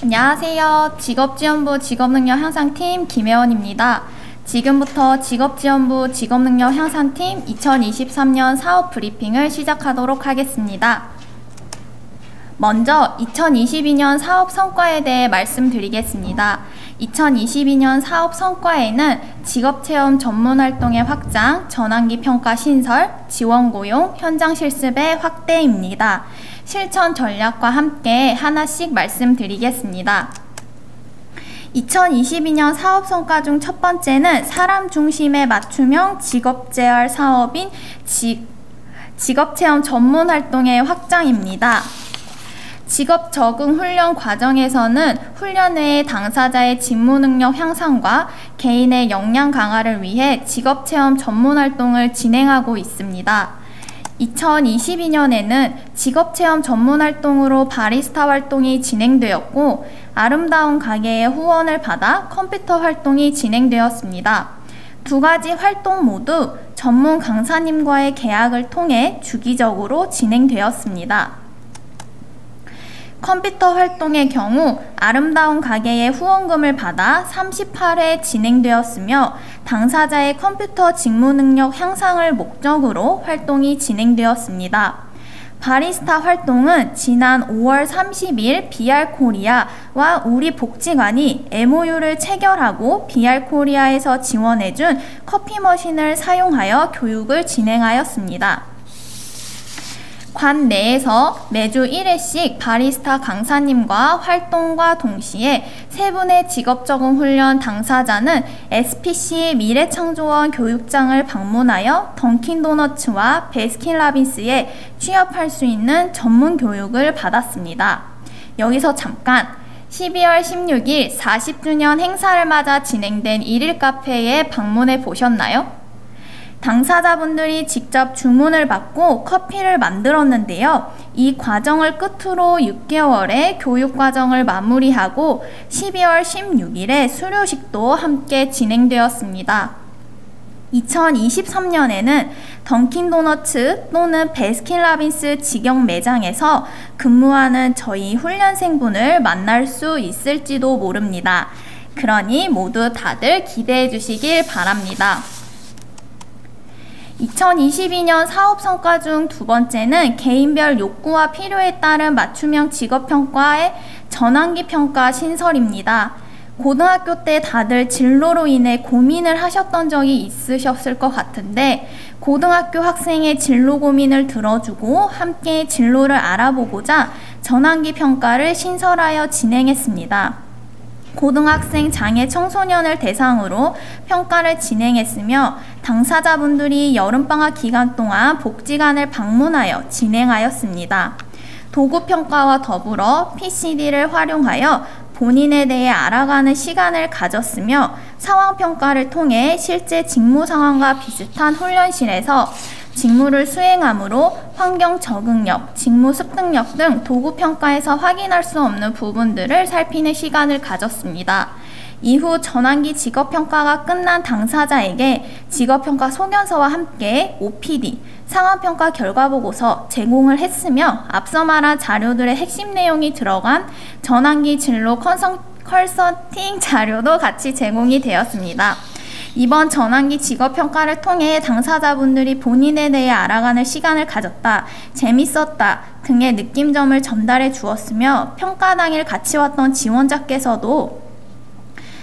안녕하세요. 직업지원부 직업능력 향상팀 김혜원입니다. 지금부터 직업지원부 직업능력 향상팀 2023년 사업 브리핑을 시작하도록 하겠습니다. 먼저 2022년 사업 성과에 대해 말씀드리겠습니다. 2022년 사업 성과에는 직업체험 전문활동의 확장, 전환기 평가 신설, 지원고용, 현장 실습의 확대입니다. 실천 전략과 함께 하나씩 말씀드리겠습니다. 2022년 사업 성과 중 첫 번째는 사람 중심의 맞춤형 직업재활 사업인 직업체험 전문활동의 확장입니다. 직업 적응 훈련 과정에서는 훈련 외에 당사자의 직무 능력 향상과 개인의 역량 강화를 위해 직업체험 전문활동을 진행하고 있습니다. 2022년에는 직업체험 전문활동으로 바리스타 활동이 진행되었고, 아름다운 가게의 후원을 받아 컴퓨터 활동이 진행되었습니다. 두 가지 활동 모두 전문 강사님과의 계약을 통해 주기적으로 진행되었습니다. 컴퓨터 활동의 경우 아름다운 가게의 후원금을 받아 38회 진행되었으며 당사자의 컴퓨터 직무 능력 향상을 목적으로 활동이 진행되었습니다. 바리스타 활동은 지난 5월 30일 BR코리아와 우리 복지관이 MOU를 체결하고 BR코리아에서 지원해준 커피 머신을 사용하여 교육을 진행하였습니다. 관 내에서 매주 1회씩 바리스타 강사님과 활동과 동시에 세 분의 직업적응 훈련 당사자는 SPC 미래창조원 교육장을 방문하여 던킨도너츠와 베스킨라빈스에 취업할 수 있는 전문 교육을 받았습니다. 여기서 잠깐 12월 16일 40주년 행사를 맞아 진행된 1일 카페에 방문해 보셨나요? 당사자분들이 직접 주문을 받고 커피를 만들었는데요. 이 과정을 끝으로 6개월의 교육 과정을 마무리하고 12월 16일에 수료식도 함께 진행되었습니다. 2023년에는 던킨도너츠 또는 베스킨라빈스 직영 매장에서 근무하는 저희 훈련생분을 만날 수 있을지도 모릅니다. 그러니 모두 다들 기대해 주시길 바랍니다. 2022년 사업 성과 중 두 번째는 개인별 욕구와 필요에 따른 맞춤형 직업평가의 전환기 평가 신설입니다. 고등학교 때 다들 진로로 인해 고민을 하셨던 적이 있으셨을 것 같은데 고등학교 학생의 진로 고민을 들어주고 함께 진로를 알아보고자 전환기 평가를 신설하여 진행했습니다. 고등학생 장애 청소년을 대상으로 평가를 진행했으며 당사자분들이 여름방학 기간 동안 복지관을 방문하여 진행하였습니다. 도구평가와 더불어 PCD를 활용하여 본인에 대해 알아가는 시간을 가졌으며 상황평가를 통해 실제 직무 상황과 비슷한 훈련실에서 직무를 수행함으로 환경 적응력, 직무 습득력 등 도구평가에서 확인할 수 없는 부분들을 살피는 시간을 가졌습니다. 이후 전환기 직업평가가 끝난 당사자에게 직업평가 소견서와 함께 OPD, 상황평가 결과보고서 제공을 했으며 앞서 말한 자료들의 핵심 내용이 들어간 전환기 진로 컨설팅 자료도 같이 제공이 되었습니다. 이번 전환기 직업평가를 통해 당사자분들이 본인에 대해 알아가는 시간을 가졌다, 재밌었다 등의 느낌점을 전달해 주었으며 평가 당일 같이 왔던 지원자께서도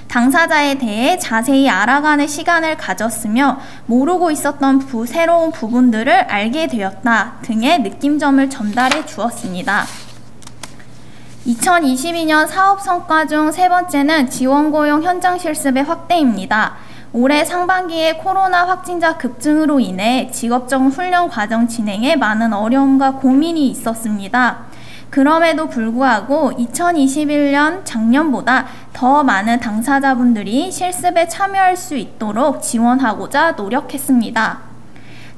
당사자에 대해 자세히 알아가는 시간을 가졌으며 모르고 있었던 새로운 부분들을 알게 되었다 등의 느낌점을 전달해 주었습니다. 2022년 사업 성과 중 세 번째는 지원고용 현장 실습의 확대입니다. 올해 상반기에 코로나 확진자 급증으로 인해 직업적응 훈련 과정 진행에 많은 어려움과 고민이 있었습니다. 그럼에도 불구하고 2021년 작년보다 더 많은 당사자분들이 실습에 참여할 수 있도록 지원하고자 노력했습니다.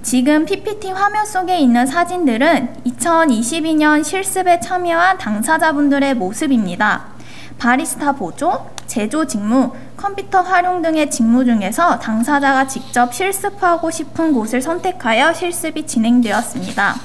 지금 PPT 화면 속에 있는 사진들은 2022년 실습에 참여한 당사자분들의 모습입니다. 바리스타 보조, 제조 직무, 컴퓨터 활용 등의 직무 중에서 당사자가 직접 실습하고 싶은 곳을 선택하여 실습이 진행되었습니다.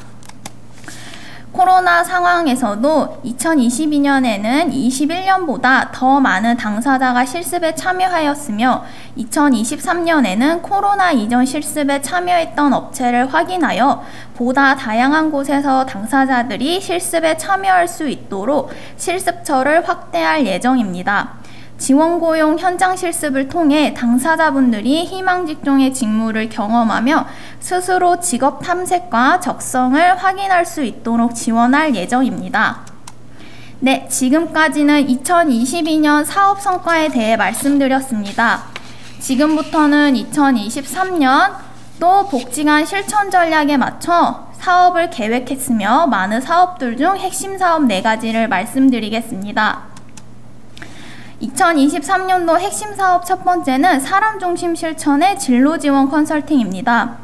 코로나 상황에서도 2022년에는 21년보다 더 많은 당사자가 실습에 참여하였으며 2023년에는 코로나 이전 실습에 참여했던 업체를 확인하여 보다 다양한 곳에서 당사자들이 실습에 참여할 수 있도록 실습처를 확대할 예정입니다. 지원고용 현장 실습을 통해 당사자분들이 희망 직종의 직무를 경험하며 스스로 직업 탐색과 적성을 확인할 수 있도록 지원할 예정입니다. 네, 지금까지는 2022년 사업 성과에 대해 말씀드렸습니다. 지금부터는 2023년 또 복지관 실천 전략에 맞춰 사업을 계획했으며 많은 사업들 중 핵심 사업 4가지를 말씀드리겠습니다. 2023년도 핵심 사업 첫 번째는 사람 중심 실천의 진로 지원 컨설팅입니다.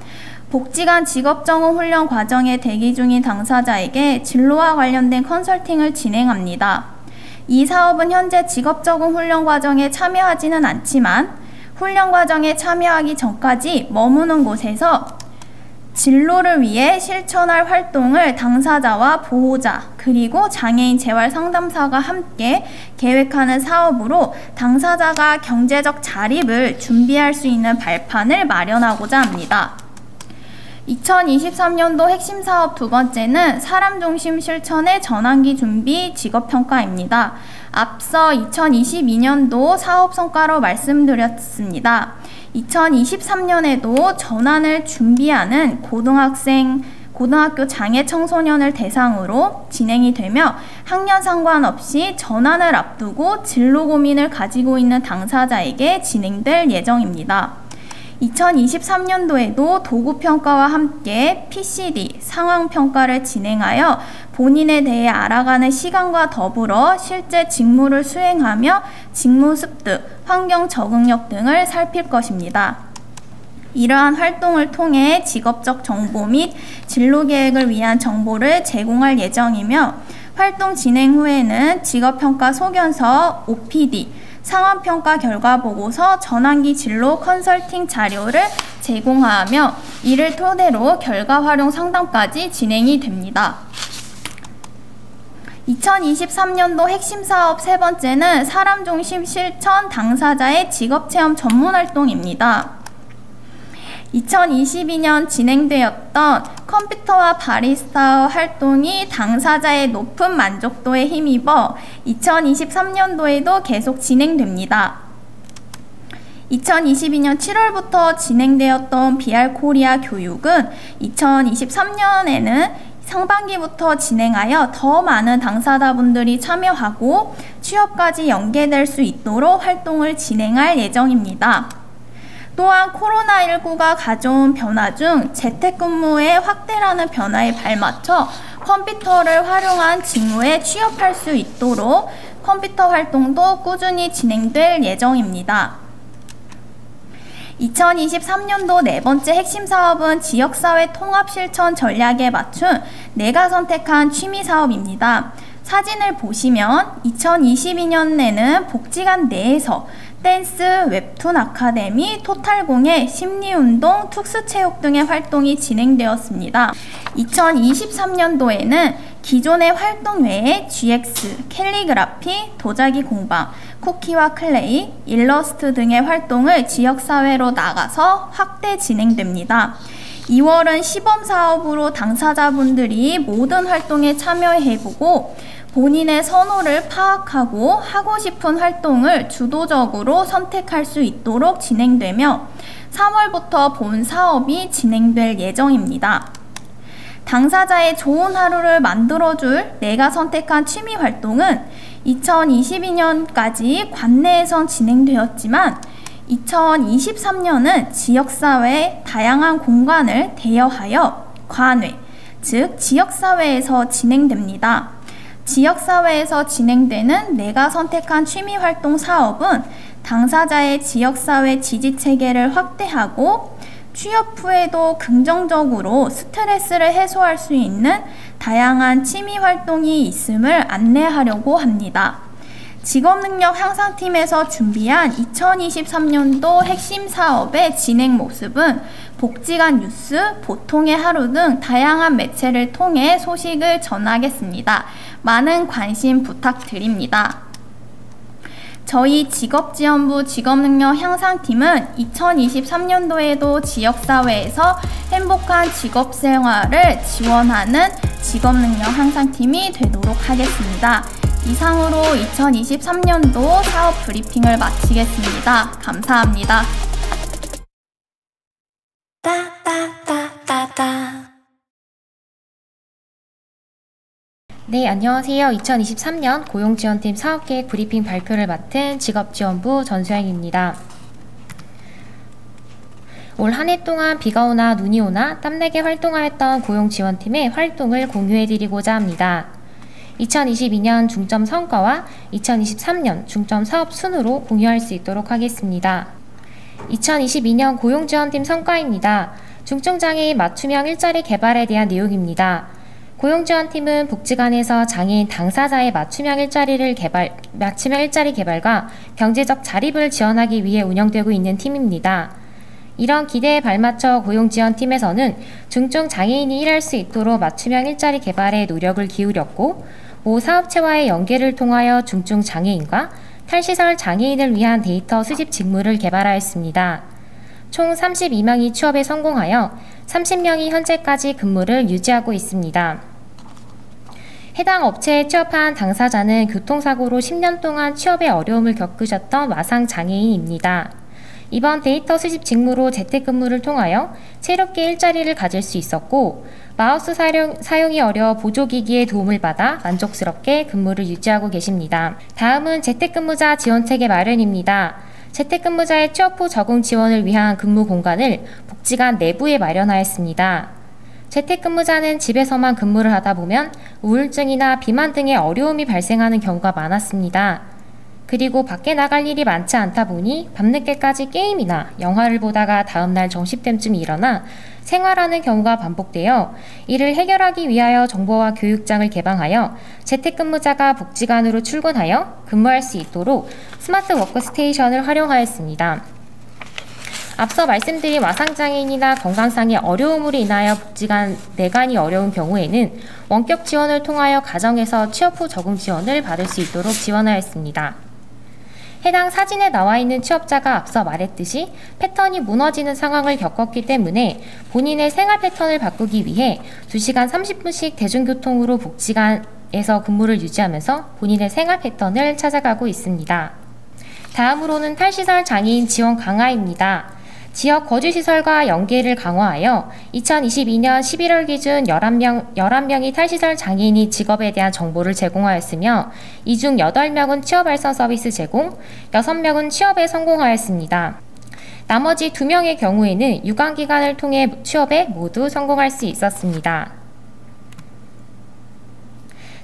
복지관 직업 적응 훈련 과정에 대기 중인 당사자에게 진로와 관련된 컨설팅을 진행합니다. 이 사업은 현재 직업 적응 훈련 과정에 참여하지는 않지만 훈련 과정에 참여하기 전까지 머무는 곳에서 진로를 위해 실천할 활동을 당사자와 보호자 그리고 장애인 재활 상담사가 함께 계획하는 사업으로 당사자가 경제적 자립을 준비할 수 있는 발판을 마련하고자 합니다. 2023년도 핵심 사업 두 번째는 사람 중심 실천의 전환기 준비 직업평가입니다. 앞서 2022년도 사업 성과로 말씀드렸습니다. 2023년에도 전환을 준비하는 고등학교 장애 청소년을 대상으로 진행이 되며 학년 상관없이 전환을 앞두고 진로 고민을 가지고 있는 당사자에게 진행될 예정입니다. 2023년도에도 도구평가와 함께 PCD 상황평가를 진행하여 본인에 대해 알아가는 시간과 더불어 실제 직무를 수행하며 직무 습득, 환경 적응력 등을 살필 것입니다. 이러한 활동을 통해 직업적 정보 및 진로 계획을 위한 정보를 제공할 예정이며 활동 진행 후에는 직업평가 소견서, OPD, 상황평가 결과 보고서, 전환기 진로 컨설팅 자료를 제공하며 이를 토대로 결과 활용 상담까지 진행이 됩니다. 2023년도 핵심 사업 세 번째는 사람 중심 실천 당사자의 직업체험 전문 활동입니다. 2022년 진행되었던 컴퓨터와 바리스타 활동이 당사자의 높은 만족도에 힘입어 2023년도에도 계속 진행됩니다. 2022년 7월부터 진행되었던 BR코리아 교육은 2023년에는 상반기부터 진행하여 더 많은 당사자분들이 참여하고 취업까지 연계될 수 있도록 활동을 진행할 예정입니다. 또한 코로나19가 가져온 변화 중 재택근무의 확대라는 변화에 발맞춰 컴퓨터를 활용한 직무에 취업할 수 있도록 컴퓨터 활동도 꾸준히 진행될 예정입니다. 2023년도 네 번째 핵심 사업은 지역사회 통합 실천 전략에 맞춘 내가 선택한 취미 사업입니다. 사진을 보시면 2022년에는 복지관 내에서 댄스, 웹툰 아카데미, 토탈공예, 심리운동, 특수체육 등의 활동이 진행되었습니다. 2023년도에는 기존의 활동 외에 GX, 캘리그라피, 도자기 공방, 쿠키와 클레이, 일러스트 등의 활동을 지역사회로 나가서 확대 진행됩니다. 2월은 시범사업으로 당사자분들이 모든 활동에 참여해보고 본인의 선호를 파악하고 하고 싶은 활동을 주도적으로 선택할 수 있도록 진행되며 3월부터 본 사업이 진행될 예정입니다. 당사자의 좋은 하루를 만들어줄 내가 선택한 취미 활동은 2022년까지 관내에선 진행되었지만 2023년은 지역사회의 다양한 공간을 대여하여 관외, 즉 지역사회에서 진행됩니다. 지역사회에서 진행되는 내가 선택한 취미활동 사업은 당사자의 지역사회 지지체계를 확대하고 취업 후에도 긍정적으로 스트레스를 해소할 수 있는 다양한 취미활동이 있음을 안내하려고 합니다. 직업능력 향상팀에서 준비한 2023년도 핵심 사업의 진행 모습은 복지관 뉴스, 보통의 하루 등 다양한 매체를 통해 소식을 전하겠습니다. 많은 관심 부탁드립니다. 저희 직업지원부 직업능력 향상팀은 2023년도에도 지역사회에서 행복한 직업생활을 지원하는 직업능력 향상팀이 되도록 하겠습니다. 이상으로 2023년도 사업 브리핑을 마치겠습니다. 감사합니다. 네, 안녕하세요. 2023년 고용지원팀 사업계획 브리핑 발표를 맡은 직업지원부 전수영입니다. 올 한 해 동안 비가 오나 눈이 오나 땀내게 활동하였던 고용지원팀의 활동을 공유해드리고자 합니다. 2022년 중점 성과와 2023년 중점 사업 순으로 공유할 수 있도록 하겠습니다. 2022년 고용지원팀 성과입니다. 중증장애인 맞춤형 일자리 개발에 대한 내용입니다. 고용지원팀은 복지관에서 장애인 당사자의 맞춤형 일자리 개발과 경제적 자립을 지원하기 위해 운영되고 있는 팀입니다. 이런 기대에 발맞춰 고용지원팀에서는 중증 장애인이 일할 수 있도록 맞춤형 일자리 개발에 노력을 기울였고, 모 사업체와의 연계를 통하여 중증 장애인과 탈시설 장애인을 위한 데이터 수집 직무를 개발하였습니다. 총 32명이 취업에 성공하여 30명이 현재까지 근무를 유지하고 있습니다. 해당 업체에 취업한 당사자는 교통사고로 10년 동안 취업에 어려움을 겪으셨던 와상장애인입니다. 이번 데이터 수집 직무로 재택근무를 통하여 새롭게 일자리를 가질 수 있었고, 마우스 사용이 어려워 보조기기의 도움을 받아 만족스럽게 근무를 유지하고 계십니다. 다음은 재택근무자 지원체계 마련입니다. 재택근무자의 취업 후 적응 지원을 위한 근무 공간을 복지관 내부에 마련하였습니다. 재택근무자는 집에서만 근무를 하다 보면 우울증이나 비만 등의 어려움이 발생하는 경우가 많았습니다. 그리고 밖에 나갈 일이 많지 않다 보니 밤늦게까지 게임이나 영화를 보다가 다음날 점심때쯤 일어나 생활하는 경우가 반복되어 이를 해결하기 위하여 정보화 교육장을 개방하여 재택근무자가 복지관으로 출근하여 근무할 수 있도록 스마트 워크스테이션을 활용하였습니다. 앞서 말씀드린 와상장애인이나 건강상의 어려움으로 인하여 복지관 내관이 어려운 경우에는 원격 지원을 통하여 가정에서 취업 후 적응 지원을 받을 수 있도록 지원하였습니다. 해당 사진에 나와 있는 취업자가 앞서 말했듯이 패턴이 무너지는 상황을 겪었기 때문에 본인의 생활 패턴을 바꾸기 위해 2시간 30분씩 대중교통으로 복지관에서 근무를 유지하면서 본인의 생활 패턴을 찾아가고 있습니다. 다음으로는 탈시설 장애인 지원 강화입니다. 지역 거주시설과 연계를 강화하여 2022년 11월 기준 11명이 탈시설 장애인이 직업에 대한 정보를 제공하였으며, 이 중 8명은 취업 알선 서비스 제공, 6명은 취업에 성공하였습니다. 나머지 2명의 경우에는 유관기관을 통해 취업에 모두 성공할 수 있었습니다.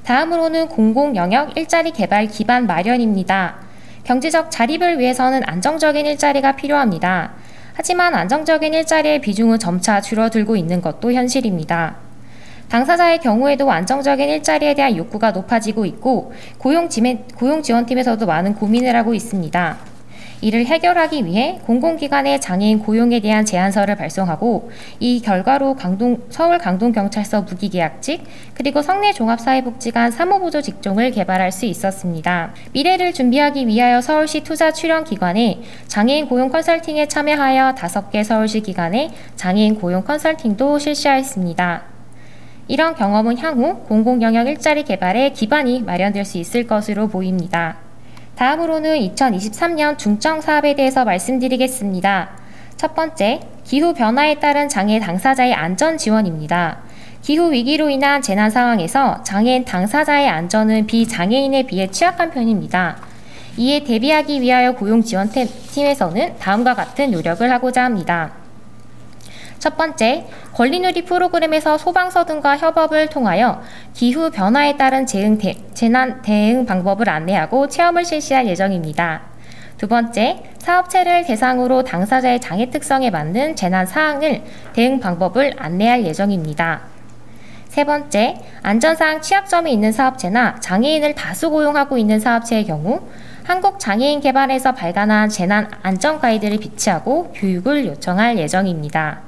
다음으로는 공공영역 일자리 개발 기반 마련입니다. 경제적 자립을 위해서는 안정적인 일자리가 필요합니다. 하지만 안정적인 일자리의 비중은 점차 줄어들고 있는 것도 현실입니다. 당사자의 경우에도 안정적인 일자리에 대한 욕구가 높아지고 있고, 고용지원팀에서도 많은 고민을 하고 있습니다. 이를 해결하기 위해 공공기관의 장애인 고용에 대한 제안서를 발송하고, 이 결과로 서울 강동경찰서 무기계약직, 그리고 성내종합사회복지관 사무보조 직종을 개발할 수 있었습니다. 미래를 준비하기 위하여 서울시 투자출연기관에 장애인 고용 컨설팅에 참여하여 5개 서울시 기관에 장애인 고용 컨설팅도 실시하였습니다. 이런 경험은 향후 공공영역 일자리 개발에 기반이 마련될 수 있을 것으로 보입니다. 다음으로는 2023년 중점 사업에 대해서 말씀드리겠습니다. 첫 번째, 기후변화에 따른 장애 당사자의 안전 지원입니다. 기후위기로 인한 재난 상황에서 장애인 당사자의 안전은 비장애인에 비해 취약한 편입니다. 이에 대비하기 위하여 고용지원팀에서는 다음과 같은 노력을 하고자 합니다. 첫 번째, 권리누리 프로그램에서 소방서 등과 협업을 통하여 기후변화에 따른 재난 대응 방법을 안내하고 체험을 실시할 예정입니다. 두 번째, 사업체를 대상으로 당사자의 장애 특성에 맞는 재난 사항을 대응 방법을 안내할 예정입니다. 세 번째, 안전상 취약점이 있는 사업체나 장애인을 다수 고용하고 있는 사업체의 경우 한국장애인개발에서 발간한 재난 안전 가이드를 비치하고 교육을 요청할 예정입니다.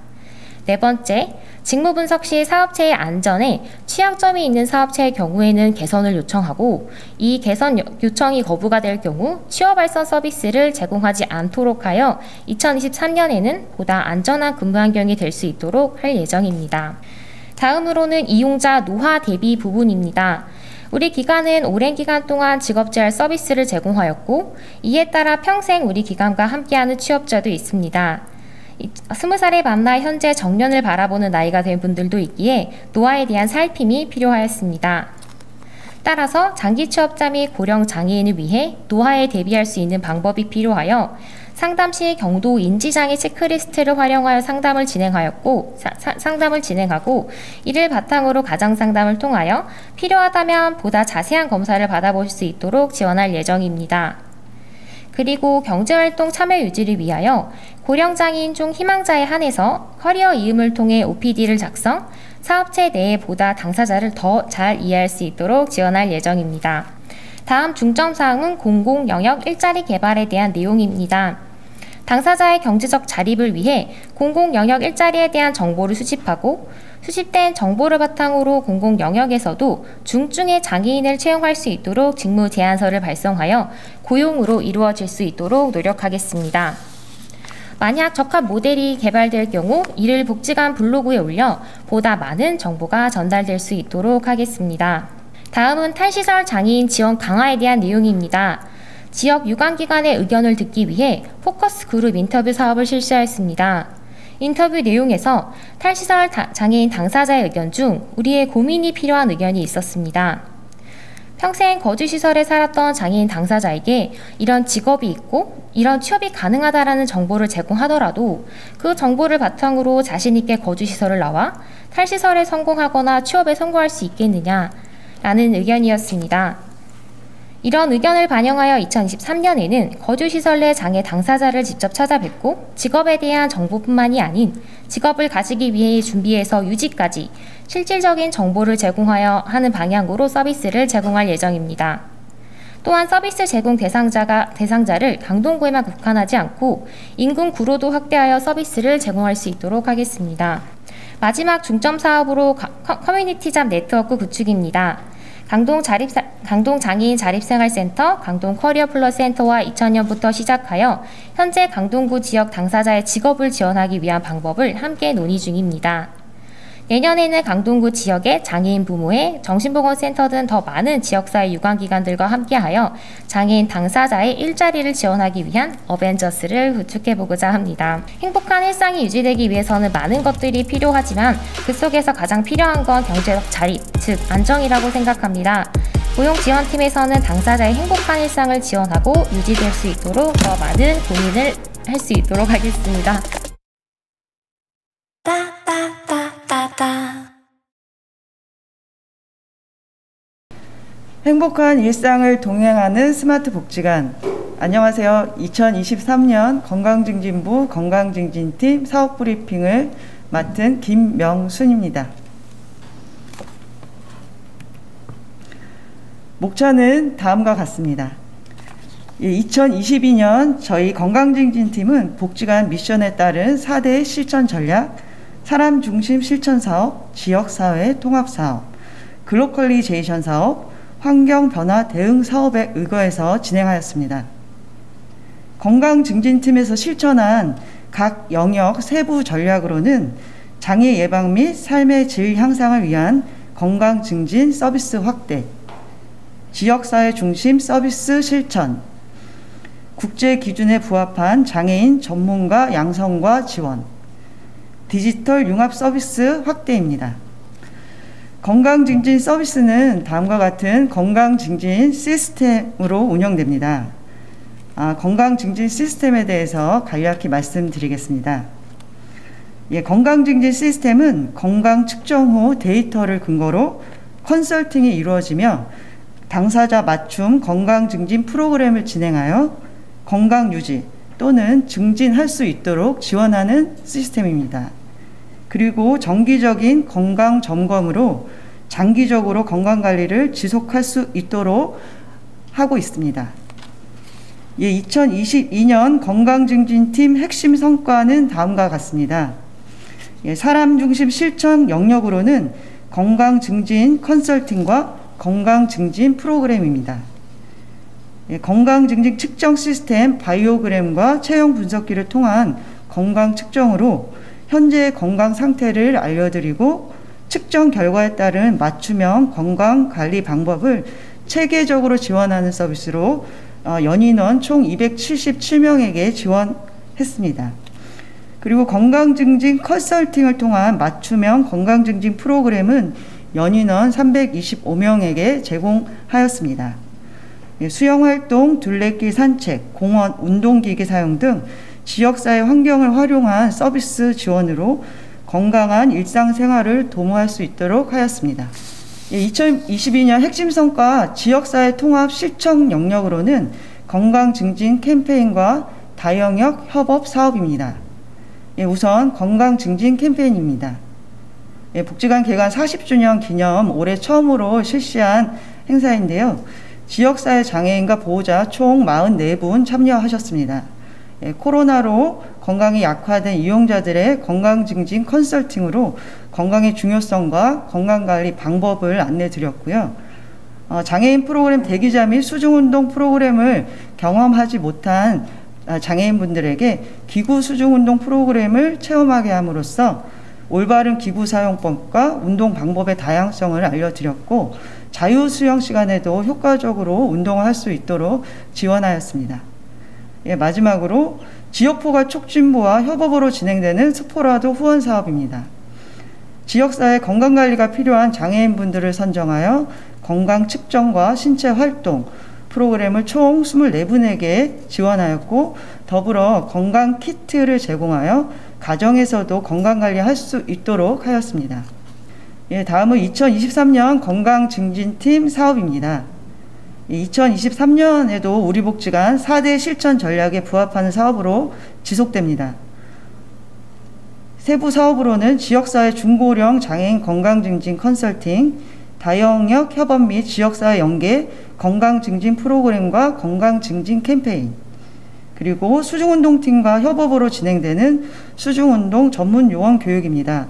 네 번째, 직무 분석 시 사업체의 안전에 취약점이 있는 사업체의 경우에는 개선을 요청하고 이 개선 요청이 거부가 될 경우 취업발전 서비스를 제공하지 않도록 하여 2023년에는 보다 안전한 근무 환경이 될 수 있도록 할 예정입니다. 다음으로는 이용자 노화 대비 부분입니다. 우리 기관은 오랜 기간 동안 직업재활 서비스를 제공하였고 이에 따라 평생 우리 기관과 함께하는 취업자도 있습니다. 20살에 만나 현재 정년을 바라보는 나이가 된 분들도 있기에 노화에 대한 살핌이 필요하였습니다. 따라서 장기 취업자 및 고령 장애인을 위해 노화에 대비할 수 있는 방법이 필요하여 상담 시 경도 인지장애 체크리스트를 활용하여 상담을 진행하고 이를 바탕으로 가정 상담을 통하여 필요하다면 보다 자세한 검사를 받아보실 수 있도록 지원할 예정입니다. 그리고 경제활동 참여 유지를 위하여 고령장애인 중 희망자에 한해서 커리어 이음을 통해 OPD를 작성, 사업체 내에 보다 당사자를 더 잘 이해할 수 있도록 지원할 예정입니다. 다음 중점사항은 공공영역 일자리 개발에 대한 내용입니다. 당사자의 경제적 자립을 위해 공공영역 일자리에 대한 정보를 수집하고 수집된 정보를 바탕으로 공공영역에서도 중증의 장애인을 채용할 수 있도록 직무 제안서를 발송하여 고용으로 이루어질 수 있도록 노력하겠습니다. 만약 적합 모델이 개발될 경우 이를 복지관 블로그에 올려 보다 많은 정보가 전달될 수 있도록 하겠습니다. 다음은 탈시설 장애인 지원 강화에 대한 내용입니다. 지역 유관기관의 의견을 듣기 위해 포커스 그룹 인터뷰 사업을 실시하였습니다. 인터뷰 내용에서 탈시설 장애인 당사자의 의견 중 우리의 고민이 필요한 의견이 있었습니다. 평생 거주시설에 살았던 장애인 당사자에게 이런 직업이 있고 이런 취업이 가능하다라는 정보를 제공하더라도 그 정보를 바탕으로 자신있게 거주시설을 나와 탈시설에 성공하거나 취업에 성공할 수 있겠느냐라는 의견이었습니다. 이런 의견을 반영하여 2023년에는 거주시설 내 장애 당사자를 직접 찾아뵙고 직업에 대한 정보뿐만이 아닌 직업을 가지기 위해 준비해서 유지까지 실질적인 정보를 제공하여 하는 방향으로 서비스를 제공할 예정입니다. 또한 서비스 제공 대상자를 강동구에만 국한하지 않고 인근구로도 확대하여 서비스를 제공할 수 있도록 하겠습니다. 마지막 중점 사업으로 커뮤니티 잡 네트워크 구축입니다. 강동장애인 자립생활센터, 강동커리어플러스센터와 2000년부터 시작하여 현재 강동구 지역 당사자의 직업을 지원하기 위한 방법을 함께 논의 중입니다. 내년에는 강동구 지역의 장애인 부모회, 정신보건센터 등 더 많은 지역사회 유관기관들과 함께하여 장애인 당사자의 일자리를 지원하기 위한 어벤져스를 구축해보고자 합니다. 행복한 일상이 유지되기 위해서는 많은 것들이 필요하지만 그 속에서 가장 필요한 건 경제적 자립, 즉 안정이라고 생각합니다. 고용지원팀에서는 당사자의 행복한 일상을 지원하고 유지될 수 있도록 더 많은 고민을 할 수 있도록 하겠습니다. 행복한 일상을 동행하는 스마트 복지관. 안녕하세요. 2023년 건강증진부 건강증진팀 사업브리핑을 맡은 김명순입니다. 목차는 다음과 같습니다. 2022년 저희 건강증진팀은 복지관 미션에 따른 4대 실천 전략, 사람 중심 실천 사업, 지역사회 통합 사업, 글로컬리제이션 사업, 환경 변화 대응 사업에 의거해서 진행하였습니다. 건강증진팀에서 실천한 각 영역 세부 전략으로는 장애 예방 및 삶의 질 향상을 위한 건강증진 서비스 확대, 지역사회 중심 서비스 실천, 국제 기준에 부합한 장애인 전문가 양성과 지원, 디지털 융합 서비스 확대입니다. 건강증진 서비스는 다음과 같은 건강증진 시스템으로 운영됩니다. 건강증진 시스템에 대해서 간략히 말씀드리겠습니다. 건강증진 시스템은 건강 측정 후 데이터를 근거로 컨설팅이 이루어지며 당사자 맞춤 건강증진 프로그램을 진행하여 건강유지 또는 증진할 수 있도록 지원하는 시스템입니다. 그리고 정기적인 건강 점검으로 장기적으로 건강관리를 지속할 수 있도록 하고 있습니다. 2022년 건강증진팀 핵심 성과는 다음과 같습니다. 사람중심 실천 영역으로는 건강증진 컨설팅과 건강증진 프로그램입니다. 건강증진 측정 시스템 바이오그램과 체형 분석기를 통한 건강 측정으로 현재의 건강 상태를 알려드리고 측정 결과에 따른 맞춤형 건강관리 방법을 체계적으로 지원하는 서비스로 연인원 총 277명에게 지원했습니다. 그리고 건강증진 컨설팅을 통한 맞춤형 건강증진 프로그램은 연인원 325명에게 제공하였습니다. 수영활동, 둘레길 산책, 공원, 운동기기 사용 등 지역사회 환경을 활용한 서비스 지원으로 건강한 일상생활을 도모할 수 있도록 하였습니다. 2022년 핵심 성과 지역사회 통합 실천 영역으로는 건강증진 캠페인과 다영역 협업 사업입니다. 우선 건강증진 캠페인입니다. 복지관 개관 40주년 기념 올해 처음으로 실시한 행사인데요. 지역사회 장애인과 보호자 총 44분 참여하셨습니다. 코로나로 건강이 약화된 이용자들의 건강증진 컨설팅으로 건강의 중요성과 건강관리 방법을 안내드렸고요. 장애인 프로그램 대기자 및 수중운동 프로그램을 경험하지 못한 장애인분들에게 기구 수중운동 프로그램을 체험하게 함으로써 올바른 기구 사용법과 운동 방법의 다양성을 알려드렸고 자유수영 시간에도 효과적으로 운동을 할 수 있도록 지원하였습니다. 마지막으로 지역포괄 촉진부와 협업으로 진행되는 스포라도 후원 사업입니다. 지역사회 건강관리가 필요한 장애인분들을 선정하여 건강 측정과 신체 활동 프로그램을 총 24분에게 지원하였고 더불어 건강 키트를 제공하여 가정에서도 건강관리할 수 있도록 하였습니다. 다음은 2023년 건강증진팀 사업입니다. 2023년에도 우리 복지관 4대 실천 전략에 부합하는 사업으로 지속됩니다. 세부 사업으로는 지역사회 중고령 장애인 건강증진 컨설팅, 다영역 협업 및 지역사회 연계 건강증진 프로그램과 건강증진 캠페인, 그리고 수중운동팀과 협업으로 진행되는 수중운동 전문 요원 교육입니다.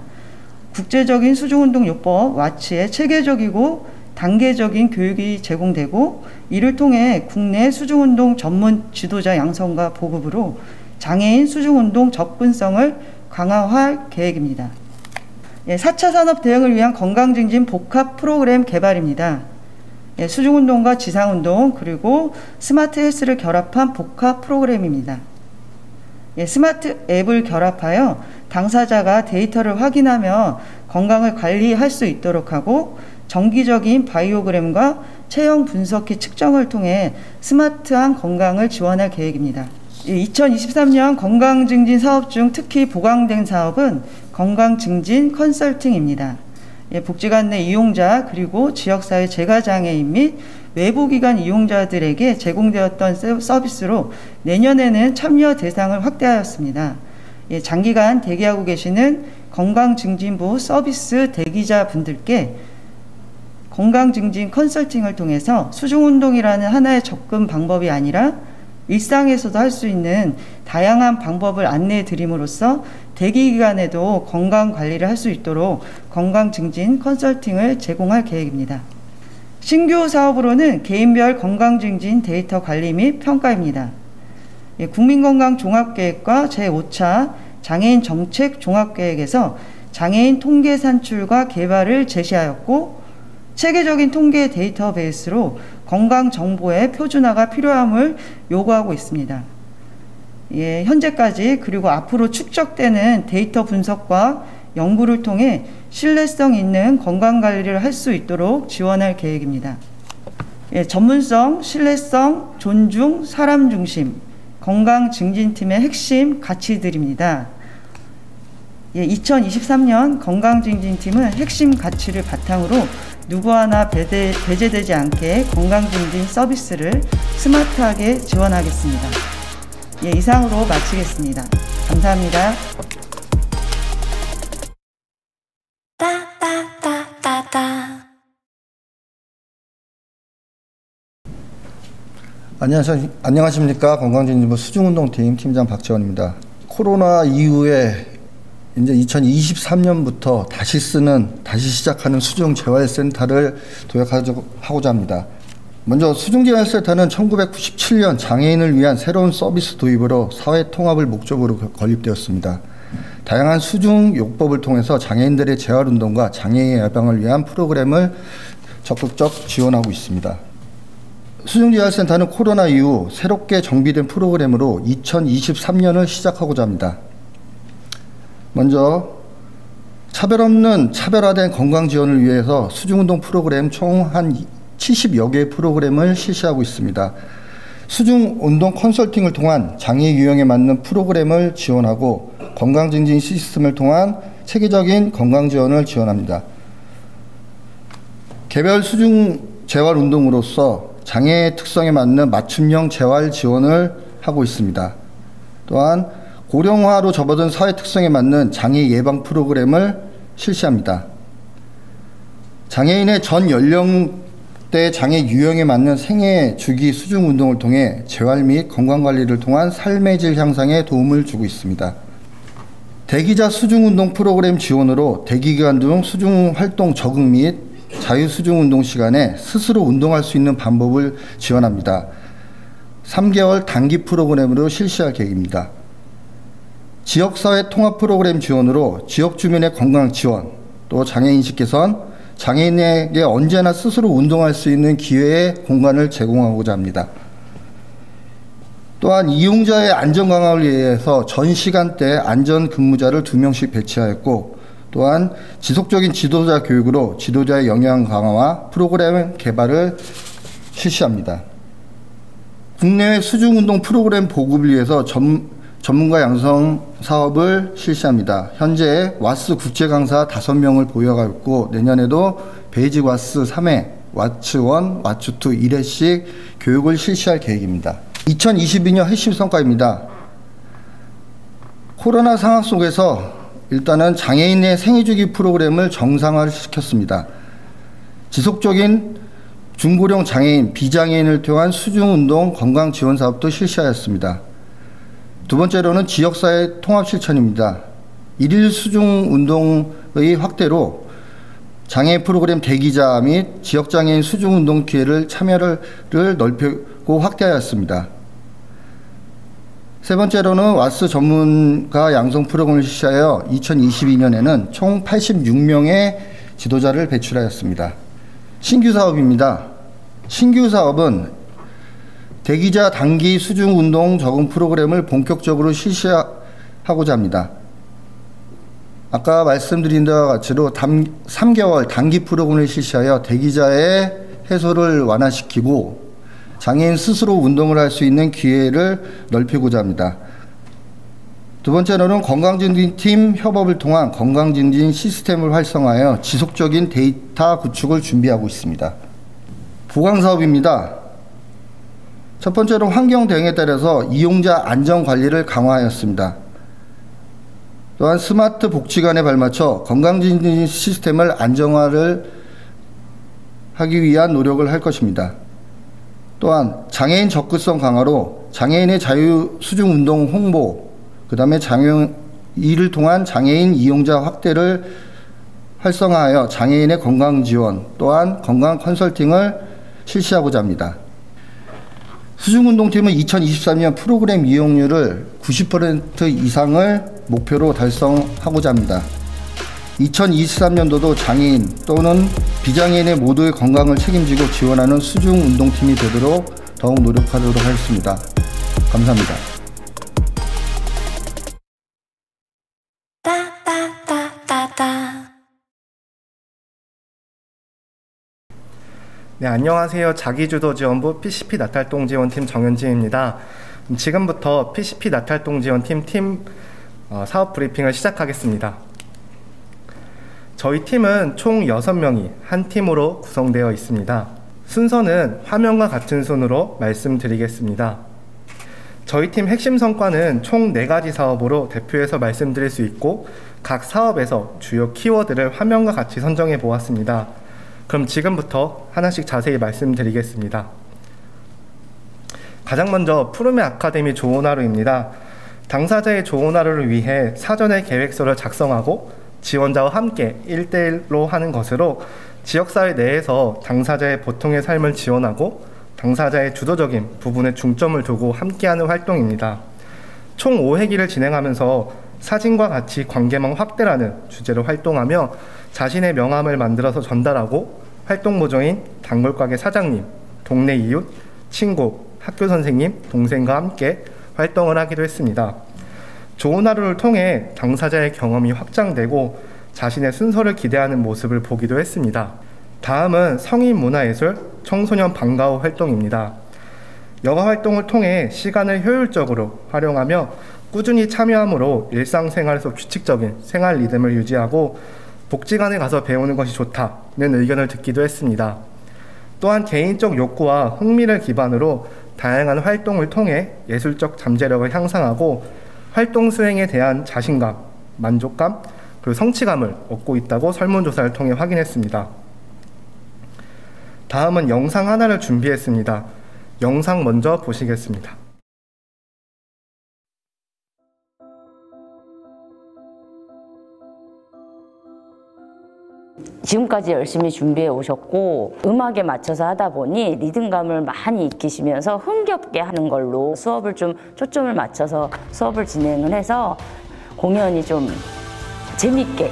국제적인 수중운동요법 와치의 체계적이고 단계적인 교육이 제공되고 이를 통해 국내 수중운동 전문 지도자 양성과 보급으로 장애인 수중운동 접근성을 강화할 계획입니다. 4차 산업 대응을 위한 건강증진 복합 프로그램 개발입니다. 수중운동과 지상운동 그리고 스마트 헬스를 결합한 복합 프로그램입니다. 스마트 앱을 결합하여 당사자가 데이터를 확인하며 건강을 관리할 수 있도록 하고 정기적인 바이오그램과 체형 분석기 측정을 통해 스마트한 건강을 지원할 계획입니다. 2023년 건강증진 사업 중 특히 보강된 사업은 건강증진 컨설팅입니다. 복지관 내 이용자 그리고 지역사회 재가장애인 및 외부기관 이용자들에게 제공되었던 서비스로 내년에는 참여 대상을 확대하였습니다. 장기간 대기하고 계시는 건강증진부 서비스 대기자 분들께 건강증진 컨설팅을 통해서 수중운동이라는 하나의 접근 방법이 아니라 일상에서도 할 수 있는 다양한 방법을 안내해 드림으로써 대기기간에도 건강관리를 할 수 있도록 건강증진 컨설팅을 제공할 계획입니다. 신규 사업으로는 개인별 건강증진 데이터 관리 및 평가입니다. 국민건강 종합계획과 제5차 장애인 정책 종합계획에서 장애인 통계 산출과 개발을 제시하였고 체계적인 통계 데이터베이스로 건강 정보의 표준화가 필요함을 요구하고 있습니다. 현재까지 그리고 앞으로 축적되는 데이터 분석과 연구를 통해 신뢰성 있는 건강관리를 할 수 있도록 지원할 계획입니다. 전문성, 신뢰성, 존중, 사람 중심, 건강증진팀의 핵심 가치들입니다. 2023년 건강증진팀은 핵심 가치를 바탕으로 누구 하나 배제되지 않게 건강증진 서비스를 스마트하게 지원하겠습니다. 이상으로 마치겠습니다. 감사합니다. 따따따따따 안녕하십니까. 건강진흥부 수중운동팀 팀장 박재원입니다. 코로나 이후에 이제 2023년부터 다시 시작하는 수중재활센터를 도약하고자 합니다. 먼저 수중재활센터는 1997년 장애인을 위한 새로운 서비스 도입으로 사회 통합을 목적으로 건립되었습니다. 다양한 수중 요법을 통해서 장애인들의 재활운동과 장애 예방을 위한 프로그램을 적극적 지원하고 있습니다. 수중재활센터는 코로나 이후 새롭게 정비된 프로그램으로 2023년을 시작하고자 합니다. 먼저 차별 없는 차별화된 건강 지원을 위해서 수중운동 프로그램 총 한 70여 개의 프로그램을 실시하고 있습니다. 수중운동 컨설팅을 통한 장애 유형에 맞는 프로그램을 지원하고 건강증진 시스템을 통한 체계적인 건강 지원을 지원합니다. 개별 수중 재활 운동으로서 장애의 특성에 맞는 맞춤형 재활 지원을 하고 있습니다. 또한 고령화로 접어든 사회 특성에 맞는 장애 예방 프로그램을 실시합니다. 장애인의 전 연령대 장애 유형에 맞는 생애 주기 수중 운동을 통해 재활 및 건강 관리를 통한 삶의 질 향상에 도움을 주고 있습니다. 대기자 수중 운동 프로그램 지원으로 대기 기간 중 수중 활동 적응 및 자유 수중 운동 시간에 스스로 운동할 수 있는 방법을 지원합니다. 3개월 단기 프로그램으로 실시할 계획입니다. 지역사회 통합 프로그램 지원으로 지역 주민의 건강 지원, 또 장애인식 개선, 장애인에게 언제나 스스로 운동할 수 있는 기회의 공간을 제공하고자 합니다. 또한 이용자의 안전 강화를 위해서 전 시간대 안전 근무자를 2명씩 배치하였고, 또한 지속적인 지도자 교육으로 지도자의 역량 강화와 프로그램 개발을 실시합니다. 국내외 수중운동 프로그램 보급을 위해서 전문가 양성 사업을 실시합니다. 현재 와스 국제 강사 5명을 보유하고 있고, 내년에도 베이직 와스 3회, 와츠 1, 와츠 2 1회씩 교육을 실시할 계획입니다. 2022년 핵심 성과입니다. 코로나 상황 속에서 일단은 장애인의 생애주기 프로그램을 정상화를 시켰습니다. 지속적인 중고령 장애인, 비장애인을 통한 수중운동 건강지원 사업도 실시하였습니다. 두 번째로는 지역사회 통합 실천입니다. 일일 수중운동의 확대로 장애 프로그램 대기자 및 지역장애인 수중운동 기회를 참여를 넓히고 확대하였습니다. 세 번째로는 와스 전문가 양성 프로그램을 실시하여 2022년에는 총 86명의 지도자를 배출하였습니다. 신규 사업입니다. 신규 사업은 대기자 단기 수중 운동 적응 프로그램을 본격적으로 실시하고자 합니다. 아까 말씀드린 바와 같이로 3개월 단기 프로그램을 실시하여 대기자의 해소를 완화시키고 장애인 스스로 운동을 할 수 있는 기회를 넓히고자 합니다. 두 번째로는 건강증진팀 협업을 통한 건강증진 시스템을 활성화하여 지속적인 데이터 구축을 준비하고 있습니다. 보강사업입니다. 첫 번째로 환경 대응에 따라서 이용자 안전 관리를 강화하였습니다. 또한 스마트 복지관에 발맞춰 건강증진 시스템을 안정화를 하기 위한 노력을 할 것입니다. 또한 장애인 접근성 강화로 장애인의 자유 수중 운동 홍보, 그 다음에 이를 통한 장애인 이용자 확대를 활성화하여 장애인의 건강 지원, 또한 건강 컨설팅을 실시하고자 합니다. 수중운동팀은 2023년 프로그램 이용률을 90% 이상을 목표로 달성하고자 합니다. 2023년도도 장애인 또는 비장애인의 모두의 건강을 책임지고 지원하는 수중운동팀이 되도록 더욱 노력하도록 하겠습니다. 감사합니다. 네, 안녕하세요. 자기주도지원부 PCP 나탈동지원팀 정현진입니다. 지금부터 PCP 나탈동지원팀 사업 브리핑을 시작하겠습니다. 저희 팀은 총 6명이 한 팀으로 구성되어 있습니다. 순서는 화면과 같은 순으로 말씀드리겠습니다. 저희 팀 핵심 성과는 총 4가지 사업으로 대표해서 말씀드릴 수 있고, 각 사업에서 주요 키워드를 화면과 같이 선정해 보았습니다. 그럼 지금부터 하나씩 자세히 말씀드리겠습니다. 가장 먼저 푸르메 아카데미 좋은 하루입니다. 당사자의 좋은 하루를 위해 사전에 계획서를 작성하고 지원자와 함께 1대1로 하는 것으로 지역사회 내에서 당사자의 보통의 삶을 지원하고 당사자의 주도적인 부분에 중점을 두고 함께하는 활동입니다. 총 5회기를 진행하면서 사진과 같이 관계망 확대라는 주제로 활동하며 자신의 명함을 만들어서 전달하고 활동 모종인 단골가게 사장님, 동네 이웃, 친구, 학교 선생님, 동생과 함께 활동을 하기도 했습니다. 좋은 하루를 통해 당사자의 경험이 확장되고 자신의 순서를 기대하는 모습을 보기도 했습니다. 다음은 성인문화예술 청소년 방과후 활동입니다. 여가 활동을 통해 시간을 효율적으로 활용하며 꾸준히 참여함으로 일상생활에서 규칙적인 생활 리듬을 유지하고 복지관에 가서 배우는 것이 좋다는 의견을 듣기도 했습니다. 또한 개인적 욕구와 흥미를 기반으로 다양한 활동을 통해 예술적 잠재력을 향상하고 활동 수행에 대한 자신감, 만족감, 그리고 성취감을 얻고 있다고 설문조사를 통해 확인했습니다. 다음은 영상 하나를 준비했습니다. 영상 먼저 보시겠습니다. 지금까지 열심히 준비해 오셨고 음악에 맞춰서 하다 보니 리듬감을 많이 익히시면서 흥겹게 하는 걸로 수업을 좀 초점을 맞춰서 수업을 진행을 해서 공연이 좀 재밌게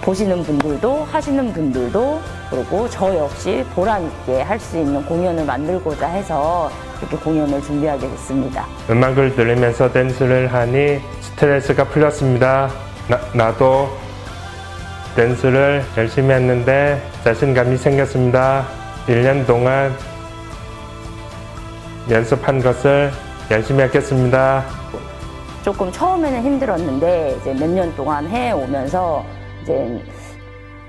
보시는 분들도 하시는 분들도 그리고 저 역시 보람 있게 할 수 있는 공연을 만들고자 해서 이렇게 공연을 준비하게 됐습니다. 음악을 들으면서 댄스를 하니 스트레스가 풀렸습니다. 나도 댄스를 열심히 했는데 자신감이 생겼습니다. 1년 동안 연습한 것을 열심히 하겠습니다. 조금 처음에는 힘들었는데 이제 몇 년 동안 해오면서 이제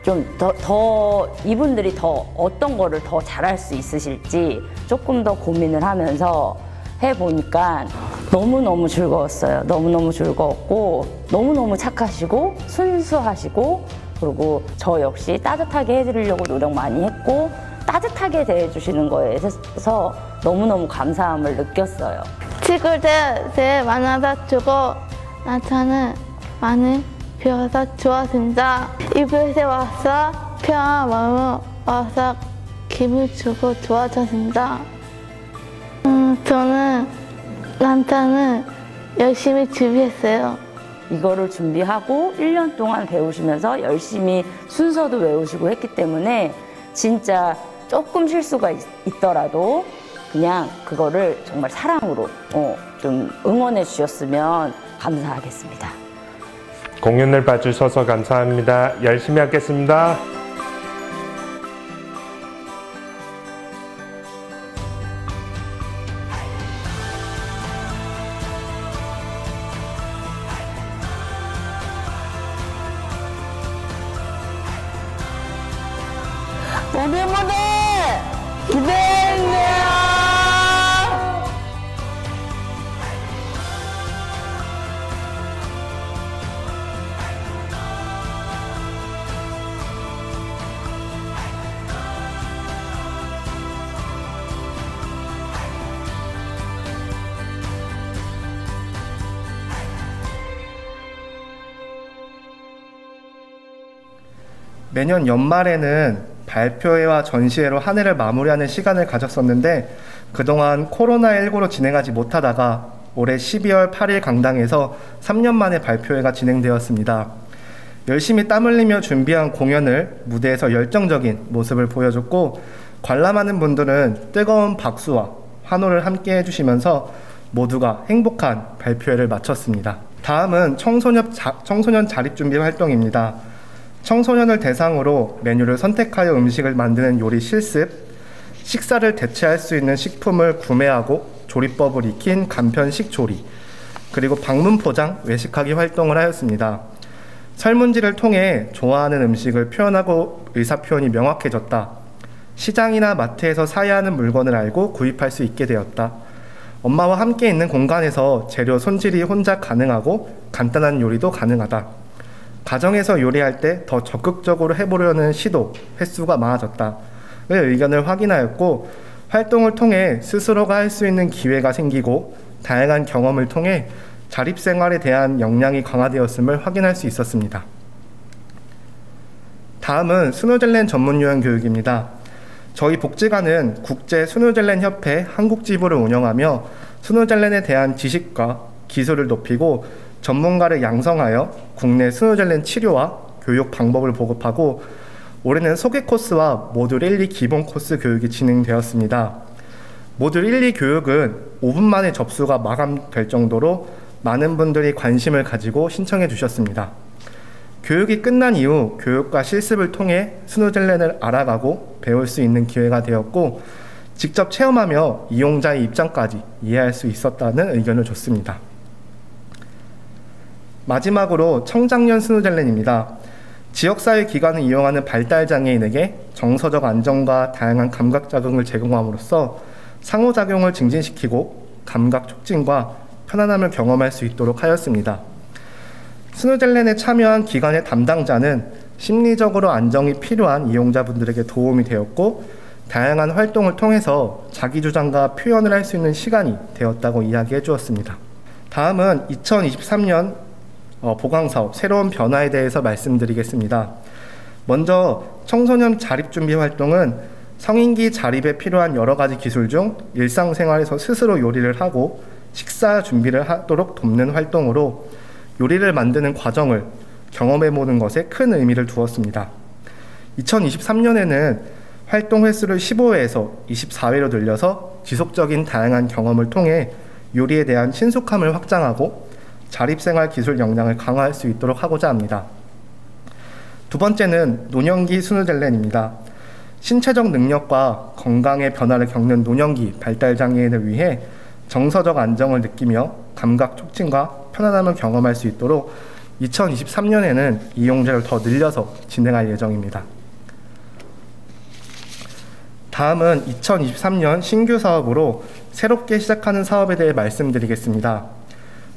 좀 더 이분들이 더 어떤 거를 더 잘할 수 있으실지 조금 더 고민을 하면서 해보니까 너무너무 즐거웠어요. 너무너무 즐거웠고 너무너무 착하시고 순수하시고 그리고 저 역시 따뜻하게 해드리려고 노력 많이 했고 따뜻하게 대해주시는 거에 있어서 너무너무 감사함을 느꼈어요. 친구들 제일 만나서 주고 나타는 많이 배워서 좋았습니다. 이곳에 와서 평안한 마음으로 와서 기분 주고 좋아졌습니다. 저는 란탄을 열심히 준비했어요. 이거를 준비하고 1년 동안 배우시면서 열심히 순서도 외우시고 했기 때문에 진짜 조금 실수가 있더라도 그냥 그거를 정말 사랑으로 좀 응원해 주셨으면 감사하겠습니다. 공연을 봐주셔서 감사합니다. 열심히 하겠습니다. 우리 무대 기대해주세요. 매년 연말에는 발표회와 전시회로 한 해를 마무리하는 시간을 가졌었는데 그동안 코로나19로 진행하지 못하다가 올해 12월 8일 강당에서 3년 만에 발표회가 진행되었습니다. 열심히 땀 흘리며 준비한 공연을 무대에서 열정적인 모습을 보여줬고 관람하는 분들은 뜨거운 박수와 환호를 함께 해주시면서 모두가 행복한 발표회를 마쳤습니다. 다음은 청소년 자립준비 활동입니다. 청소년을 대상으로 메뉴를 선택하여 음식을 만드는 요리 실습, 식사를 대체할 수 있는 식품을 구매하고 조리법을 익힌 간편 식조리, 그리고 방문 포장, 외식하기 활동을 하였습니다. 설문지를 통해 좋아하는 음식을 표현하고 의사표현이 명확해졌다. 시장이나 마트에서 사야 하는 물건을 알고 구입할 수 있게 되었다. 엄마와 함께 있는 공간에서 재료 손질이 혼자 가능하고 간단한 요리도 가능하다. 가정에서 요리할 때 더 적극적으로 해보려는 시도, 횟수가 많아졌다의 의견을 확인하였고 활동을 통해 스스로가 할 수 있는 기회가 생기고 다양한 경험을 통해 자립생활에 대한 역량이 강화되었음을 확인할 수 있었습니다. 다음은 스누젤렌 전문 요양 교육입니다. 저희 복지관은 국제 스누젤렌 협회 한국지부를 운영하며 스누젤렌에 대한 지식과 기술을 높이고 전문가를 양성하여 국내 스누젤렌 치료와 교육 방법을 보급하고 올해는 소개 코스와 모듈 1, 2 기본 코스 교육이 진행되었습니다. 모듈 1, 2 교육은 5분 만에 접수가 마감될 정도로 많은 분들이 관심을 가지고 신청해 주셨습니다. 교육이 끝난 이후 교육과 실습을 통해 스누젤렌을 알아가고 배울 수 있는 기회가 되었고 직접 체험하며 이용자의 입장까지 이해할 수 있었다는 의견을 줬습니다. 마지막으로 청장년 스누젤렌입니다. 지역사회 기관을 이용하는 발달장애인에게 정서적 안정과 다양한 감각 자극을 제공함으로써 상호작용을 증진시키고 감각 촉진과 편안함을 경험할 수 있도록 하였습니다. 스누젤렌에 참여한 기관의 담당자는 심리적으로 안정이 필요한 이용자분들에게 도움이 되었고 다양한 활동을 통해서 자기주장과 표현을 할 수 있는 시간이 되었다고 이야기해 주었습니다. 다음은 2023년 보강사업 새로운 변화에 대해서 말씀드리겠습니다. 먼저 청소년 자립준비 활동은 성인기 자립에 필요한 여러 가지 기술 중 일상생활에서 스스로 요리를 하고 식사 준비를 하도록 돕는 활동으로 요리를 만드는 과정을 경험해보는 것에 큰 의미를 두었습니다. 2023년에는 활동 횟수를 15회에서 24회로 늘려서 지속적인 다양한 경험을 통해 요리에 대한 친숙함을 확장하고 자립생활 기술 역량을 강화할 수 있도록 하고자 합니다. 두 번째는 노년기 스누젤렌입니다. 신체적 능력과 건강의 변화를 겪는 노년기 발달장애인을 위해 정서적 안정을 느끼며 감각 촉진과 편안함을 경험할 수 있도록 2023년에는 이용자를 더 늘려서 진행할 예정입니다. 다음은 2023년 신규 사업으로 새롭게 시작하는 사업에 대해 말씀드리겠습니다.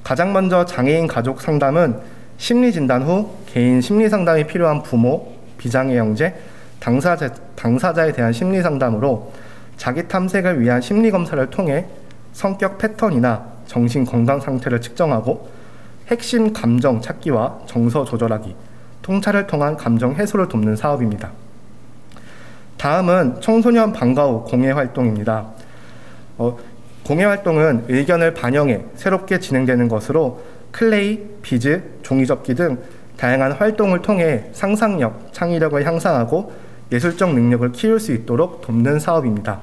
가장 먼저 장애인 가족 상담은 심리진단 후 개인 심리상담이 필요한 부모, 비장애 형제, 당사자에 대한 심리상담으로 자기 탐색을 위한 심리검사를 통해 성격 패턴이나 정신 건강 상태를 측정하고 핵심 감정 찾기와 정서 조절하기, 통찰을 통한 감정 해소를 돕는 사업입니다. 다음은 청소년 방과 후 공예 활동입니다. 공예 활동은 의견을 반영해 새롭게 진행되는 것으로 클레이, 비즈, 종이접기 등 다양한 활동을 통해 상상력, 창의력을 향상하고 예술적 능력을 키울 수 있도록 돕는 사업입니다.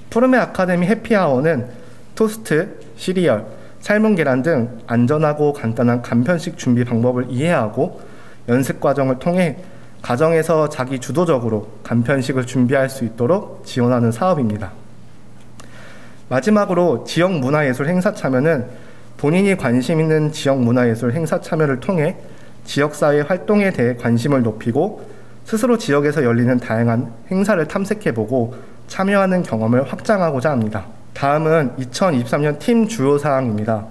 푸르메 아카데미 해피아워는 토스트, 시리얼, 삶은 계란 등 안전하고 간단한 간편식 준비 방법을 이해하고 연습 과정을 통해 가정에서 자기 주도적으로 간편식을 준비할 수 있도록 지원하는 사업입니다. 마지막으로 지역문화예술 행사 참여는 본인이 관심 있는 지역문화예술 행사 참여를 통해 지역사회 활동에 대해 관심을 높이고 스스로 지역에서 열리는 다양한 행사를 탐색해보고 참여하는 경험을 확장하고자 합니다. 다음은 2023년 팀 주요사항입니다.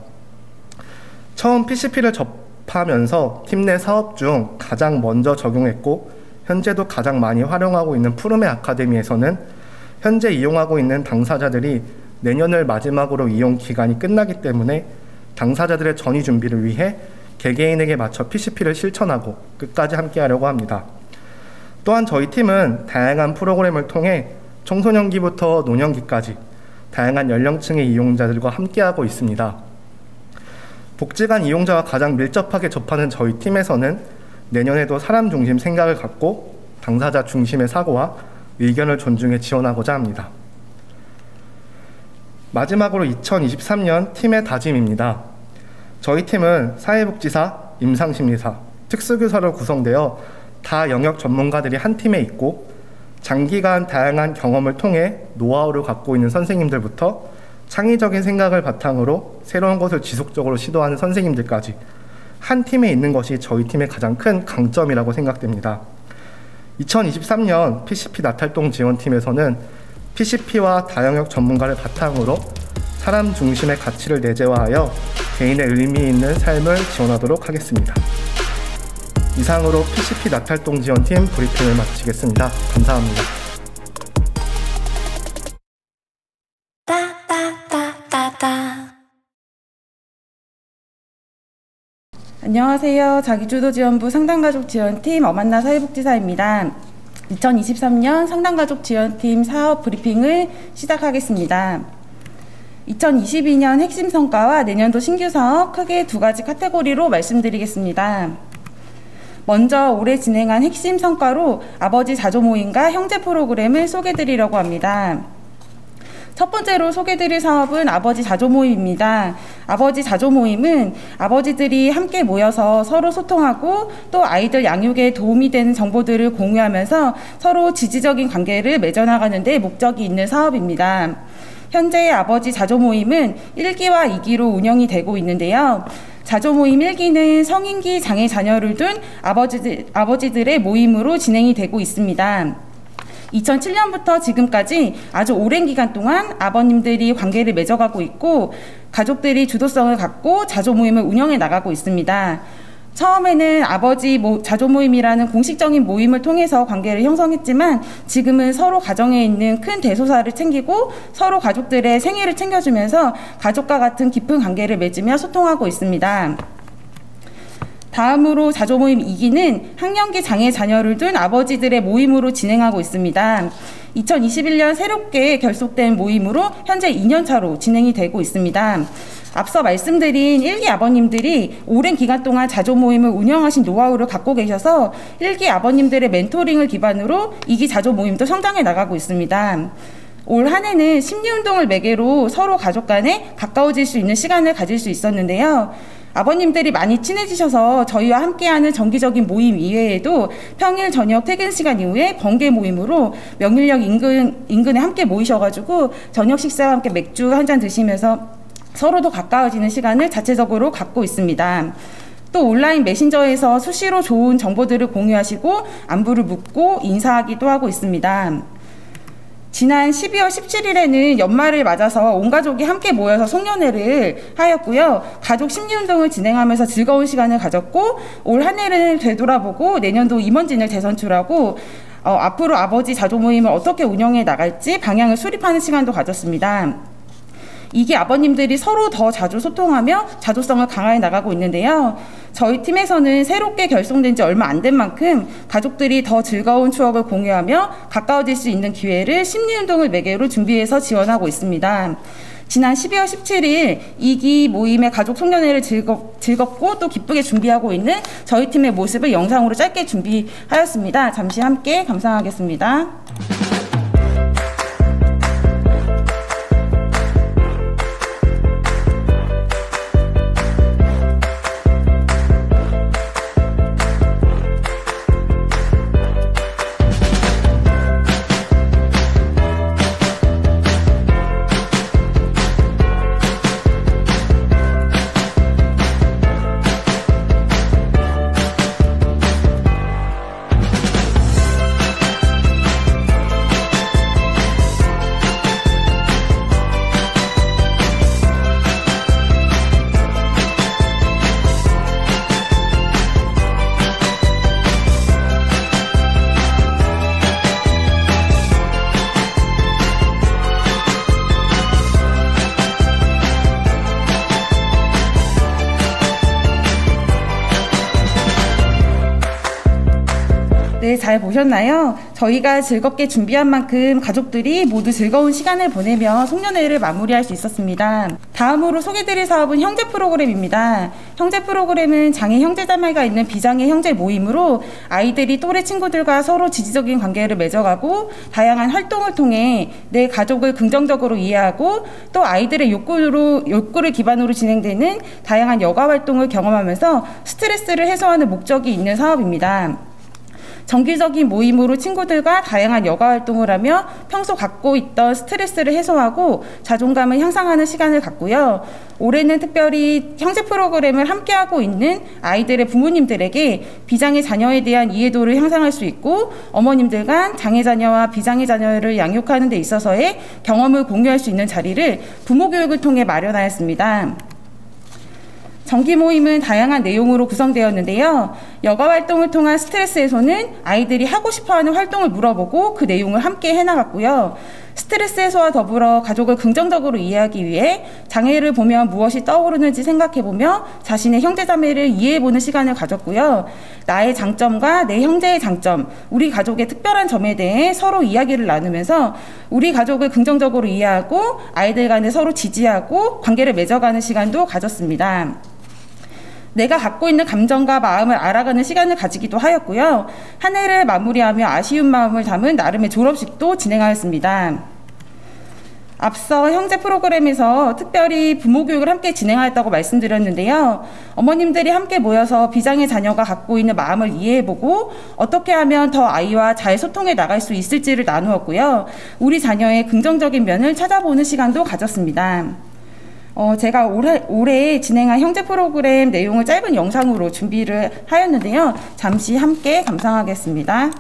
처음 PCP를 접하면서 팀 내 사업 중 가장 먼저 적용했고 현재도 가장 많이 활용하고 있는 푸르메 아카데미에서는 현재 이용하고 있는 당사자들이 내년을 마지막으로 이용 기간이 끝나기 때문에 당사자들의 전이 준비를 위해 개개인에게 맞춰 PCP를 실천하고 끝까지 함께하려고 합니다. 또한 저희 팀은 다양한 프로그램을 통해 청소년기부터 노년기까지 다양한 연령층의 이용자들과 함께하고 있습니다. 복지관 이용자와 가장 밀접하게 접하는 저희 팀에서는 내년에도 사람 중심 생각을 갖고 당사자 중심의 사고와 의견을 존중해 지원하고자 합니다. 마지막으로 2023년 팀의 다짐입니다. 저희 팀은 사회복지사, 임상심리사, 특수교사로 구성되어 다 영역 전문가들이 한 팀에 있고 장기간 다양한 경험을 통해 노하우를 갖고 있는 선생님들부터 창의적인 생각을 바탕으로 새로운 것을 지속적으로 시도하는 선생님들까지 한 팀에 있는 것이 저희 팀의 가장 큰 강점이라고 생각됩니다. 2023년 PCP 나탈동 지원팀에서는 PCP와 다영역 전문가를 바탕으로 사람 중심의 가치를 내재화하여 개인의 의미 있는 삶을 지원하도록 하겠습니다. 이상으로 PCP 나탈동 지원팀 브리핑을 마치겠습니다. 감사합니다. 안녕하세요. 자기주도지원부 상담가족지원팀 엄한나 사회복지사입니다. 2023년 상담가족지원팀 사업 브리핑을 시작하겠습니다. 2022년 핵심 성과와 내년도 신규 사업 크게 두 가지 카테고리로 말씀드리겠습니다. 먼저 올해 진행한 핵심 성과로 아버지 자조 모임과 형제 프로그램을 소개드리려고 합니다. 첫 번째로 소개드릴 사업은 아버지 자조 모임입니다. 아버지 자조 모임은 아버지들이 함께 모여서 서로 소통하고 또 아이들 양육에 도움이 되는 정보들을 공유하면서 서로 지지적인 관계를 맺어나가는 데 목적이 있는 사업입니다. 현재 아버지 자조 모임은 1기와 2기로 운영이 되고 있는데요. 자조 모임 1기는 성인기 장애 자녀를 둔 아버지들의 모임으로 진행이 되고 있습니다. 2007년부터 지금까지 아주 오랜 기간 동안 아버님들이 관계를 맺어가고 있고 가족들이 주도성을 갖고 자조 모임을 운영해 나가고 있습니다. 처음에는 아버지 자조 모임이라는 공식적인 모임을 통해서 관계를 형성했지만 지금은 서로 가정에 있는 큰 대소사를 챙기고 서로 가족들의 생일을 챙겨주면서 가족과 같은 깊은 관계를 맺으며 소통하고 있습니다. 다음으로 자조 모임 2기는 학령기 장애 자녀를 둔 아버지들의 모임으로 진행하고 있습니다. 2021년 새롭게 결속된 모임으로 현재 2년차로 진행이 되고 있습니다. 앞서 말씀드린 1기 아버님들이 오랜 기간 동안 자조 모임을 운영하신 노하우를 갖고 계셔서 1기 아버님들의 멘토링을 기반으로 2기 자조 모임도 성장해 나가고 있습니다. 올 한 해는 심리운동을 매개로 서로 가족 간에 가까워질 수 있는 시간을 가질 수 있었는데요. 아버님들이 많이 친해지셔서 저희와 함께하는 정기적인 모임 이외에도 평일 저녁 퇴근 시간 이후에 번개 모임으로 명일역 인근에 함께 모이셔가지고 저녁 식사와 함께 맥주 한 잔 드시면서 서로 더 가까워지는 시간을 자체적으로 갖고 있습니다. 또 온라인 메신저에서 수시로 좋은 정보들을 공유하시고 안부를 묻고 인사하기도 하고 있습니다. 지난 12월 17일에는 연말을 맞아서 온 가족이 함께 모여서 송년회를 하였고요. 가족 심리운동을 진행하면서 즐거운 시간을 가졌고 올 한 해를 되돌아보고 내년도 임원진을 재선출하고 앞으로 아버지 자조 모임을 어떻게 운영해 나갈지 방향을 수립하는 시간도 가졌습니다. 이게 아버님들이 서로 더 자주 소통하며 자조성을 강화해 나가고 있는데요. 저희 팀에서는 새롭게 결성된 지 얼마 안 된 만큼 가족들이 더 즐거운 추억을 공유하며 가까워질 수 있는 기회를 심리운동을 매개로 준비해서 지원하고 있습니다. 지난 12월 17일 2기 모임의 가족 송년회를 즐겁고 또 기쁘게 준비하고 있는 저희 팀의 모습을 영상으로 짧게 준비하였습니다. 잠시 함께 감상하겠습니다. 네, 잘 보셨나요? 저희가 즐겁게 준비한 만큼 가족들이 모두 즐거운 시간을 보내며 송년회를 마무리할 수 있었습니다. 다음으로 소개드릴 사업은 형제 프로그램입니다. 형제 프로그램은 장애 형제자매가 있는 비장애 형제 모임으로 아이들이 또래 친구들과 서로 지지적인 관계를 맺어가고 다양한 활동을 통해 내 가족을 긍정적으로 이해하고 또 아이들의 욕구를 기반으로 진행되는 다양한 여가 활동을 경험하면서 스트레스를 해소하는 목적이 있는 사업입니다. 정기적인 모임으로 친구들과 다양한 여가 활동을 하며 평소 갖고 있던 스트레스를 해소하고 자존감을 향상하는 시간을 갖고요. 올해는 특별히 형제 프로그램을 함께하고 있는 아이들의 부모님들에게 비장애 자녀에 대한 이해도를 향상할 수 있고 어머님들 간 장애 자녀와 비장애 자녀를 양육하는 데 있어서의 경험을 공유할 수 있는 자리를 부모 교육을 통해 마련하였습니다. 정기 모임은 다양한 내용으로 구성되었는데요. 여가 활동을 통한 스트레스 해소는 아이들이 하고 싶어하는 활동을 물어보고 그 내용을 함께 해나갔고요. 스트레스 해소와 더불어 가족을 긍정적으로 이해하기 위해 장애를 보면 무엇이 떠오르는지 생각해보며 자신의 형제자매를 이해해보는 시간을 가졌고요. 나의 장점과 내 형제의 장점, 우리 가족의 특별한 점에 대해 서로 이야기를 나누면서 우리 가족을 긍정적으로 이해하고 아이들 간에 서로 지지하고 관계를 맺어가는 시간도 가졌습니다. 내가 갖고 있는 감정과 마음을 알아가는 시간을 가지기도 하였고요. 한 해를 마무리하며 아쉬운 마음을 담은 나름의 졸업식도 진행하였습니다. 앞서 형제 프로그램에서 특별히 부모 교육을 함께 진행하였다고 말씀드렸는데요. 어머님들이 함께 모여서 비장의 자녀가 갖고 있는 마음을 이해해보고 어떻게 하면 더 아이와 잘 소통해 나갈 수 있을지를 나누었고요. 우리 자녀의 긍정적인 면을 찾아보는 시간도 가졌습니다. 제가 올해 진행한 형제 프로그램 내용을 짧은 영상으로 준비를 하였는데요. 잠시 함께 감상하겠습니다.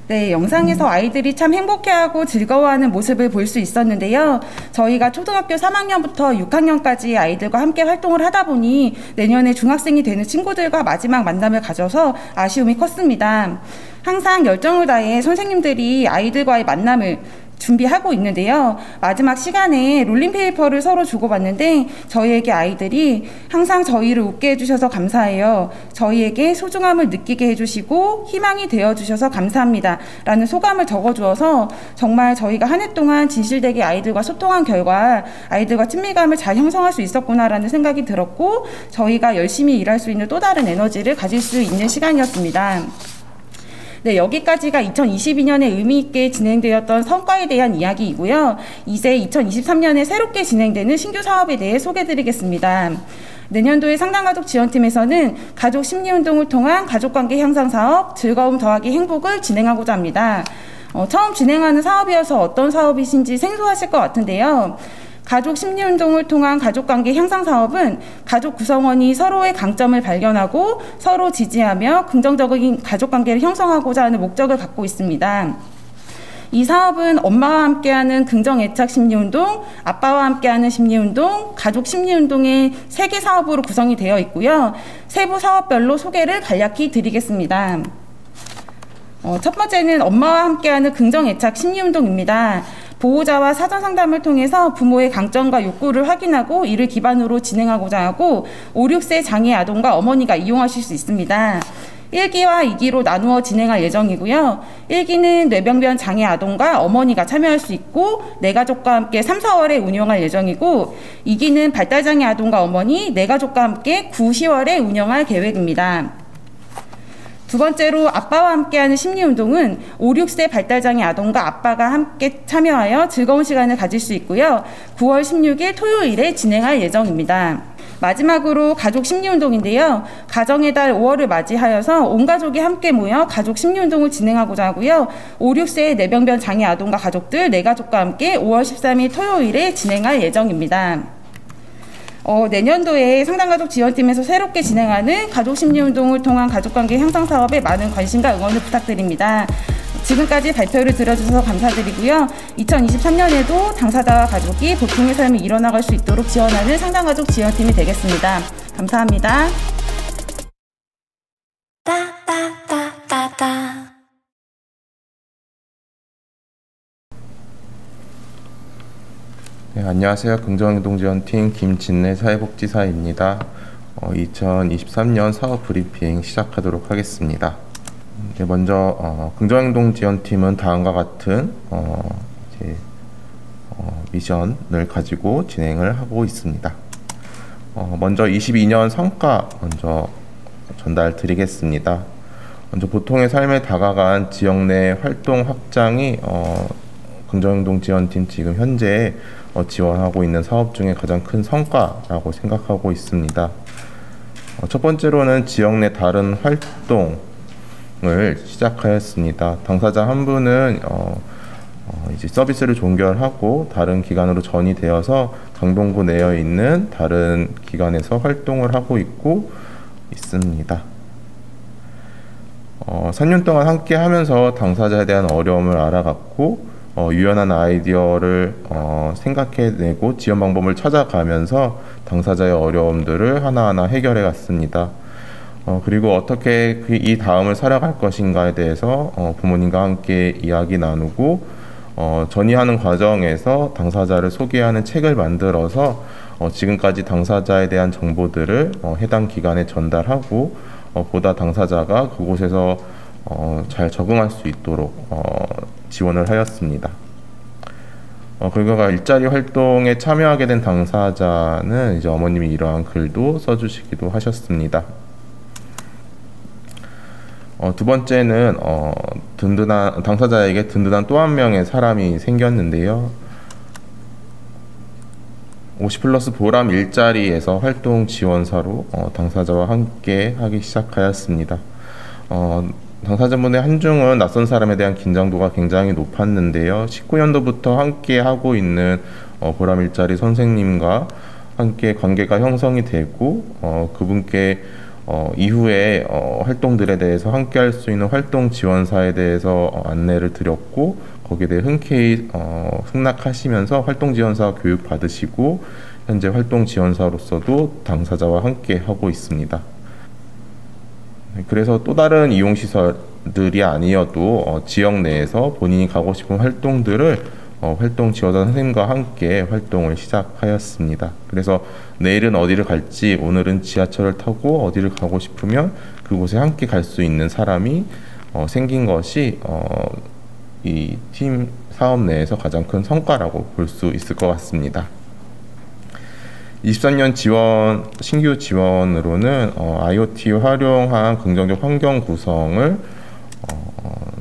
네, 영상에서 아이들이 참 행복해하고 즐거워하는 모습을 볼 수 있었는데요. 저희가 초등학교 3학년부터 6학년까지 아이들과 함께 활동을 하다 보니 내년에 중학생이 되는 친구들과 마지막 만남을 가져서 아쉬움이 컸습니다. 항상 열정을 다해 선생님들이 아이들과의 만남을 준비하고 있는데요. 마지막 시간에 롤링페이퍼를 서로 주고받는데 저희에게 아이들이 항상 저희를 웃게 해주셔서 감사해요. 저희에게 소중함을 느끼게 해주시고 희망이 되어주셔서 감사합니다. 라는 소감을 적어주어서 정말 저희가 한 해 동안 진실되게 아이들과 소통한 결과 아이들과 친밀감을 잘 형성할 수 있었구나라는 생각이 들었고 저희가 열심히 일할 수 있는 또 다른 에너지를 가질 수 있는 시간이었습니다. 네, 여기까지가 2022년에 의미있게 진행되었던 성과에 대한 이야기이고요. 이제 2023년에 새롭게 진행되는 신규 사업에 대해 소개해드리겠습니다. 내년도의 상담가족 지원팀에서는 가족 심리운동을 통한 가족관계 향상 사업 즐거움 더하기 행복을 진행하고자 합니다. 처음 진행하는 사업이어서 어떤 사업이신지 생소하실 것 같은데요. 가족 심리운동을 통한 가족관계 향상 사업은 가족 구성원이 서로의 강점을 발견하고 서로 지지하며 긍정적인 가족관계를 형성하고자 하는 목적을 갖고 있습니다. 이 사업은 엄마와 함께하는 긍정애착 심리운동, 아빠와 함께하는 심리운동, 가족 심리운동의 3개 사업으로 구성이 되어 있고요. 세부 사업별로 소개를 간략히 드리겠습니다. 첫 번째는 엄마와 함께하는 긍정애착 심리운동입니다. 보호자와 사전 상담을 통해서 부모의 강점과 욕구를 확인하고 이를 기반으로 진행하고자 하고 5, 6세 장애 아동과 어머니가 이용하실 수 있습니다. 1기와 2기로 나누어 진행할 예정이고요. 1기는 뇌병변 장애 아동과 어머니가 참여할 수 있고 내가족과 함께 3, 4월에 운영할 예정이고 2기는 발달장애 아동과 어머니, 내가족과 함께 9, 10월에 운영할 계획입니다. 두 번째로 아빠와 함께하는 심리운동은 5, 6세 발달장애 아동과 아빠가 함께 참여하여 즐거운 시간을 가질 수 있고요. 9월 16일 토요일에 진행할 예정입니다. 마지막으로 가족 심리운동인데요. 가정의 달 5월을 맞이하여서 온 가족이 함께 모여 가족 심리운동을 진행하고자 하고요. 5, 6세의 뇌병변 장애 아동과 가족들, 내가족과 함께 5월 13일 토요일에 진행할 예정입니다. 내년도에 상담가족 지원팀에서 새롭게 진행하는 가족심리운동을 통한 가족관계 향상 사업에 많은 관심과 응원을 부탁드립니다. 지금까지 발표를 들어주셔서 감사드리고요. 2023년에도 당사자와 가족이 보통의 삶을 이뤄나갈 수 있도록 지원하는 상담가족 지원팀이 되겠습니다. 감사합니다. 네, 안녕하세요. 긍정행동지원팀 김진래 사회복지사입니다. 2023년 사업 브리핑 시작하도록 하겠습니다. 네, 먼저 긍정행동지원팀은 다음과 같은 미션을 가지고 진행을 하고 있습니다. 먼저 22년 성과 먼저 전달 드리겠습니다. 먼저 보통의 삶에 다가간 지역 내 활동 확장이 긍정행동지원팀 지금 현재 지원하고 있는 사업 중에 가장 큰 성과라고 생각하고 있습니다. 첫 번째로는 지역 내 다른 활동을 시작하였습니다. 당사자 한 분은 이제 서비스를 종결하고 다른 기관으로 전이되어서 강동구 내에 있는 다른 기관에서 활동을 하고 있습니다. 3년 동안 함께 하면서 당사자에 대한 어려움을 알아갔고 유연한 아이디어를 생각해내고 지원 방법을 찾아가면서 당사자의 어려움들을 하나하나 해결해 갔습니다. 그리고 어떻게 이 다음을 살아갈 것인가에 대해서 부모님과 함께 이야기 나누고 전이하는 과정에서 당사자를 소개하는 책을 만들어서 지금까지 당사자에 대한 정보들을 해당 기관에 전달하고 보다 당사자가 그곳에서 잘 적응할 수 있도록 지원을 하였습니다. 그리고 일자리 활동에 참여하게 된 당사자는 이제 어머님이 이러한 글도 써주시기도 하셨습니다. 두 번째는 당사자에게 든든한 또 한 명의 사람이 생겼는데요. 50+ 보람 일자리에서 활동 지원사로 당사자와 함께 하기 시작하였습니다. 당사자분의 한중은 낯선 사람에 대한 긴장도가 굉장히 높았는데요. 19년도부터 함께 하고 있는 보람 일자리 선생님과 함께 관계가 형성이 되고 그분께 이후에 활동들에 대해서 함께 할 수 있는 활동 지원사에 대해서 안내를 드렸고 거기에 대해 흔쾌히 승낙하시면서 활동 지원사 교육 받으시고 현재 활동 지원사로서도 당사자와 함께 하고 있습니다. 그래서 또 다른 이용시설들이 아니어도 지역 내에서 본인이 가고 싶은 활동들을 활동 지원사 선생님과 함께 활동을 시작하였습니다. 그래서 내일은 어디를 갈지 오늘은 지하철을 타고 어디를 가고 싶으면 그곳에 함께 갈 수 있는 사람이 생긴 것이 이 팀 사업 내에서 가장 큰 성과라고 볼 수 있을 것 같습니다. 23년 신규 지원으로는 IoT 활용한 긍정적 환경 구성을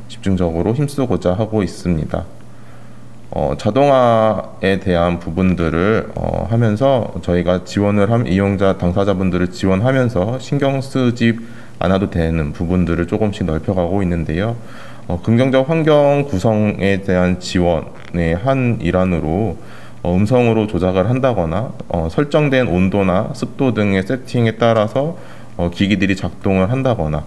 집중적으로 힘쓰고자 하고 있습니다. 자동화에 대한 부분들을 하면서 저희가 이용자 당사자분들을 지원하면서 신경 쓰지 않아도 되는 부분들을 조금씩 넓혀가고 있는데요. 긍정적 환경 구성에 대한 지원의 한 일환으로 음성으로 조작을 한다거나 설정된 온도나 습도 등의 세팅에 따라서 기기들이 작동을 한다거나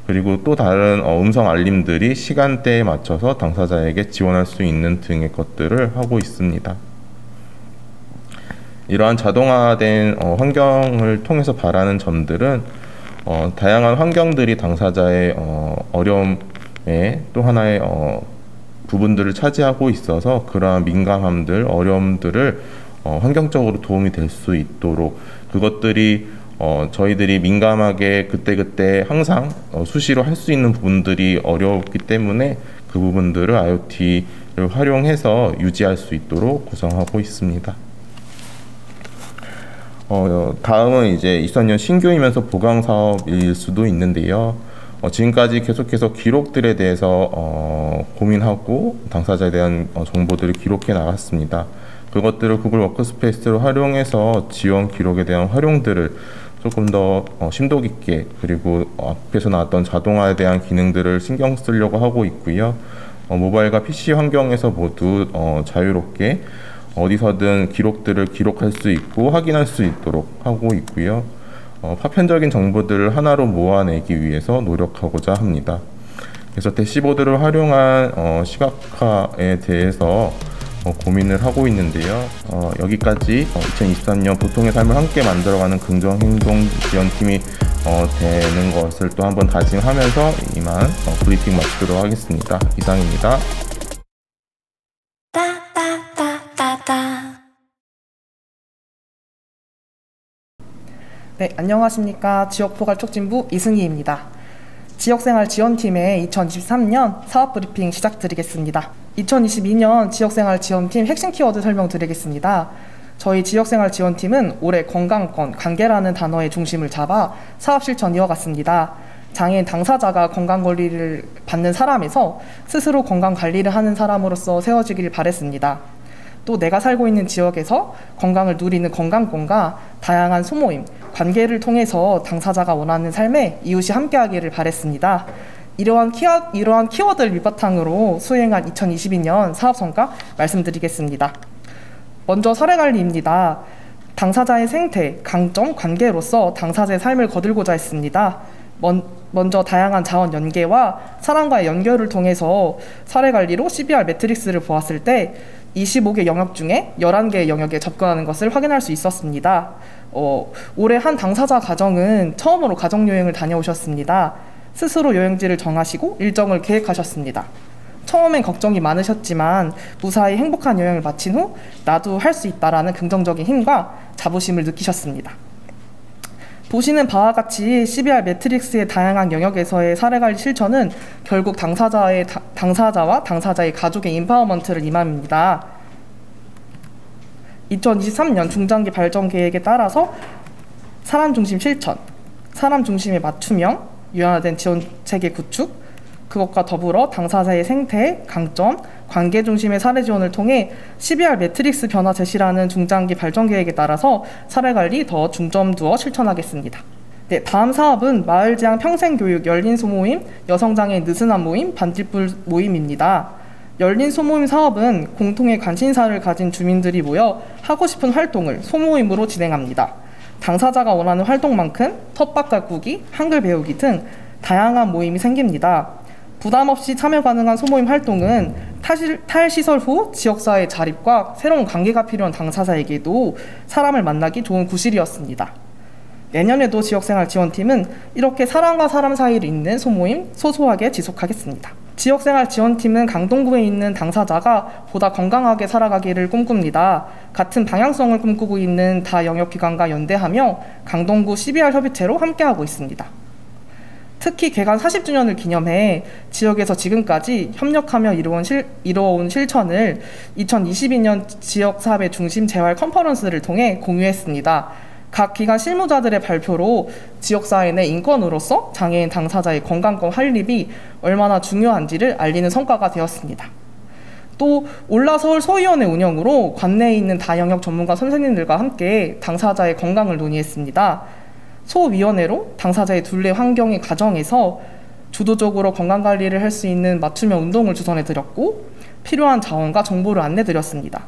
그리고 또 다른 음성 알림들이 시간대에 맞춰서 당사자에게 지원할 수 있는 등의 것들을 하고 있습니다. 이러한 자동화된 환경을 통해서 바라는 점들은 다양한 환경들이 당사자의 어려움에 또 하나의 부분들을 차지하고 있어서 그러한 민감함들, 어려움들을 환경적으로 도움이 될 수 있도록 그것들이 저희들이 민감하게 그때그때 항상 수시로 할 수 있는 부분들이 어렵기 때문에 그 부분들을 IoT를 활용해서 유지할 수 있도록 구성하고 있습니다. 다음은 이제 23년 신규이면서 보강 사업일 수도 있는데요. 지금까지 계속해서 기록들에 대해서 고민하고 당사자에 대한 정보들을 기록해 나갔습니다. 그것들을 구글 워크스페이스로 활용해서 지원 기록에 대한 활용들을 조금 더 심도 깊게 그리고 앞에서 나왔던 자동화에 대한 기능들을 신경 쓰려고 하고 있고요. 모바일과 PC 환경에서 모두 자유롭게 어디서든 기록들을 기록할 수 있고 확인할 수 있도록 하고 있고요. 파편적인 정보들을 하나로 모아내기 위해서 노력하고자 합니다. 그래서 대시보드를 활용한 시각화에 대해서 고민을 하고 있는데요. 여기까지 2023년 보통의 삶을 함께 만들어가는 긍정행동지원팀이 되는 것을 또 한번 다짐하면서 이만 브리핑 마치도록 하겠습니다. 이상입니다. 네, 안녕하십니까. 지역포괄촉진부 이승희입니다. 지역생활지원팀의 2023년 사업브리핑 시작드리겠습니다. 2022년 지역생활지원팀 핵심 키워드 설명드리겠습니다. 저희 지역생활지원팀은 올해 건강권, 관계라는 단어의 중심을 잡아 사업 실천 이어갔습니다. 장애인 당사자가 건강관리를 받는 사람에서 스스로 건강관리를 하는 사람으로서 세워지길 바랬습니다. 또 내가 살고 있는 지역에서 건강을 누리는 건강권과 다양한 소모임, 관계를 통해서 당사자가 원하는 삶에 이웃이 함께하기를 바랬습니다. 이러한 키워드를 밑바탕으로 수행한 2022년 사업성과 말씀드리겠습니다. 먼저 사례관리입니다. 당사자의 생태, 강점, 관계로서 당사자의 삶을 거들고자 했습니다. 먼저 다양한 자원 연계와 사람과의 연결을 통해서 사례관리로 CBR 매트릭스를 보았을 때 25개 영역 중에 11개의 영역에 접근하는 것을 확인할 수 있었습니다. 올해 한 당사자 가정은 처음으로 가정여행을 다녀오셨습니다. 스스로 여행지를 정하시고 일정을 계획하셨습니다. 처음엔 걱정이 많으셨지만 무사히 행복한 여행을 마친 후 나도 할 수 있다라는 긍정적인 힘과 자부심을 느끼셨습니다. 보시는 바와 같이 CBR 매트릭스의 다양한 영역에서의 사례관리 실천은 결국 당사자와 당사자의 가족의 임파워먼트를 이맘입니다. 2023년 중장기 발전 계획에 따라서 사람 중심 실천, 사람 중심의 맞춤형, 유연화된 지원 체계 구축, 그것과 더불어 당사자의 생태, 강점, 관계 중심의 사례 지원을 통해 CBR 매트릭스 변화 제시라는 중장기 발전 계획에 따라서 사례 관리 더 중점 두어 실천하겠습니다. 네, 다음 사업은 마을지향 평생교육 열린 소모임, 여성장애인 느슨한 모임, 반딧불 모임입니다. 열린 소모임 사업은 공통의 관심사를 가진 주민들이 모여 하고 싶은 활동을 소모임으로 진행합니다. 당사자가 원하는 활동만큼 텃밭 가꾸기, 한글 배우기 등 다양한 모임이 생깁니다. 부담 없이 참여 가능한 소모임 활동은 탈시설 후 지역사회 자립과 새로운 관계가 필요한 당사자에게도 사람을 만나기 좋은 구실이었습니다. 내년에도 지역생활지원팀은 이렇게 사람과 사람 사이를 잇는 소모임 소소하게 지속하겠습니다. 지역생활지원팀은 강동구에 있는 당사자가 보다 건강하게 살아가기를 꿈꿉니다. 같은 방향성을 꿈꾸고 있는 다 영역기관과 연대하며 강동구 CBR 협의체로 함께하고 있습니다. 특히 개관 40주년을 기념해 지역에서 지금까지 협력하며 이루어온 실천을 2022년 지역사회 중심 재활 컨퍼런스를 통해 공유했습니다. 각 기관 실무자들의 발표로 지역사회 내 인권으로서 장애인 당사자의 건강권 확립이 얼마나 중요한지를 알리는 성과가 되었습니다. 또 올라서울 소위원회 운영으로 관내에 있는 다영역 전문가 선생님들과 함께 당사자의 건강을 논의했습니다. 소위원회로 당사자의 둘레 환경의 과정에서 주도적으로 건강관리를 할 수 있는 맞춤형 운동을 주선해드렸고 필요한 자원과 정보를 안내드렸습니다.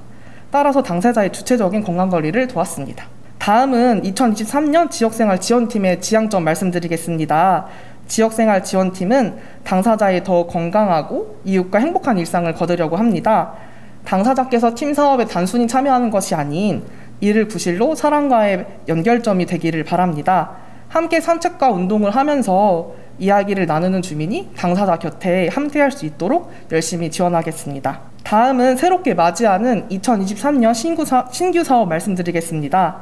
따라서 당사자의 주체적인 건강관리를 도왔습니다. 다음은 2023년 지역생활지원팀의 지향점 말씀드리겠습니다. 지역생활지원팀은 당사자의 더 건강하고 이웃과 행복한 일상을 거두려고 합니다. 당사자께서 팀 사업에 단순히 참여하는 것이 아닌 이를 구실로 사람과의 연결점이 되기를 바랍니다. 함께 산책과 운동을 하면서 이야기를 나누는 주민이 당사자 곁에 함께할 수 있도록 열심히 지원하겠습니다. 다음은 새롭게 맞이하는 2023년 신규 사업 말씀드리겠습니다.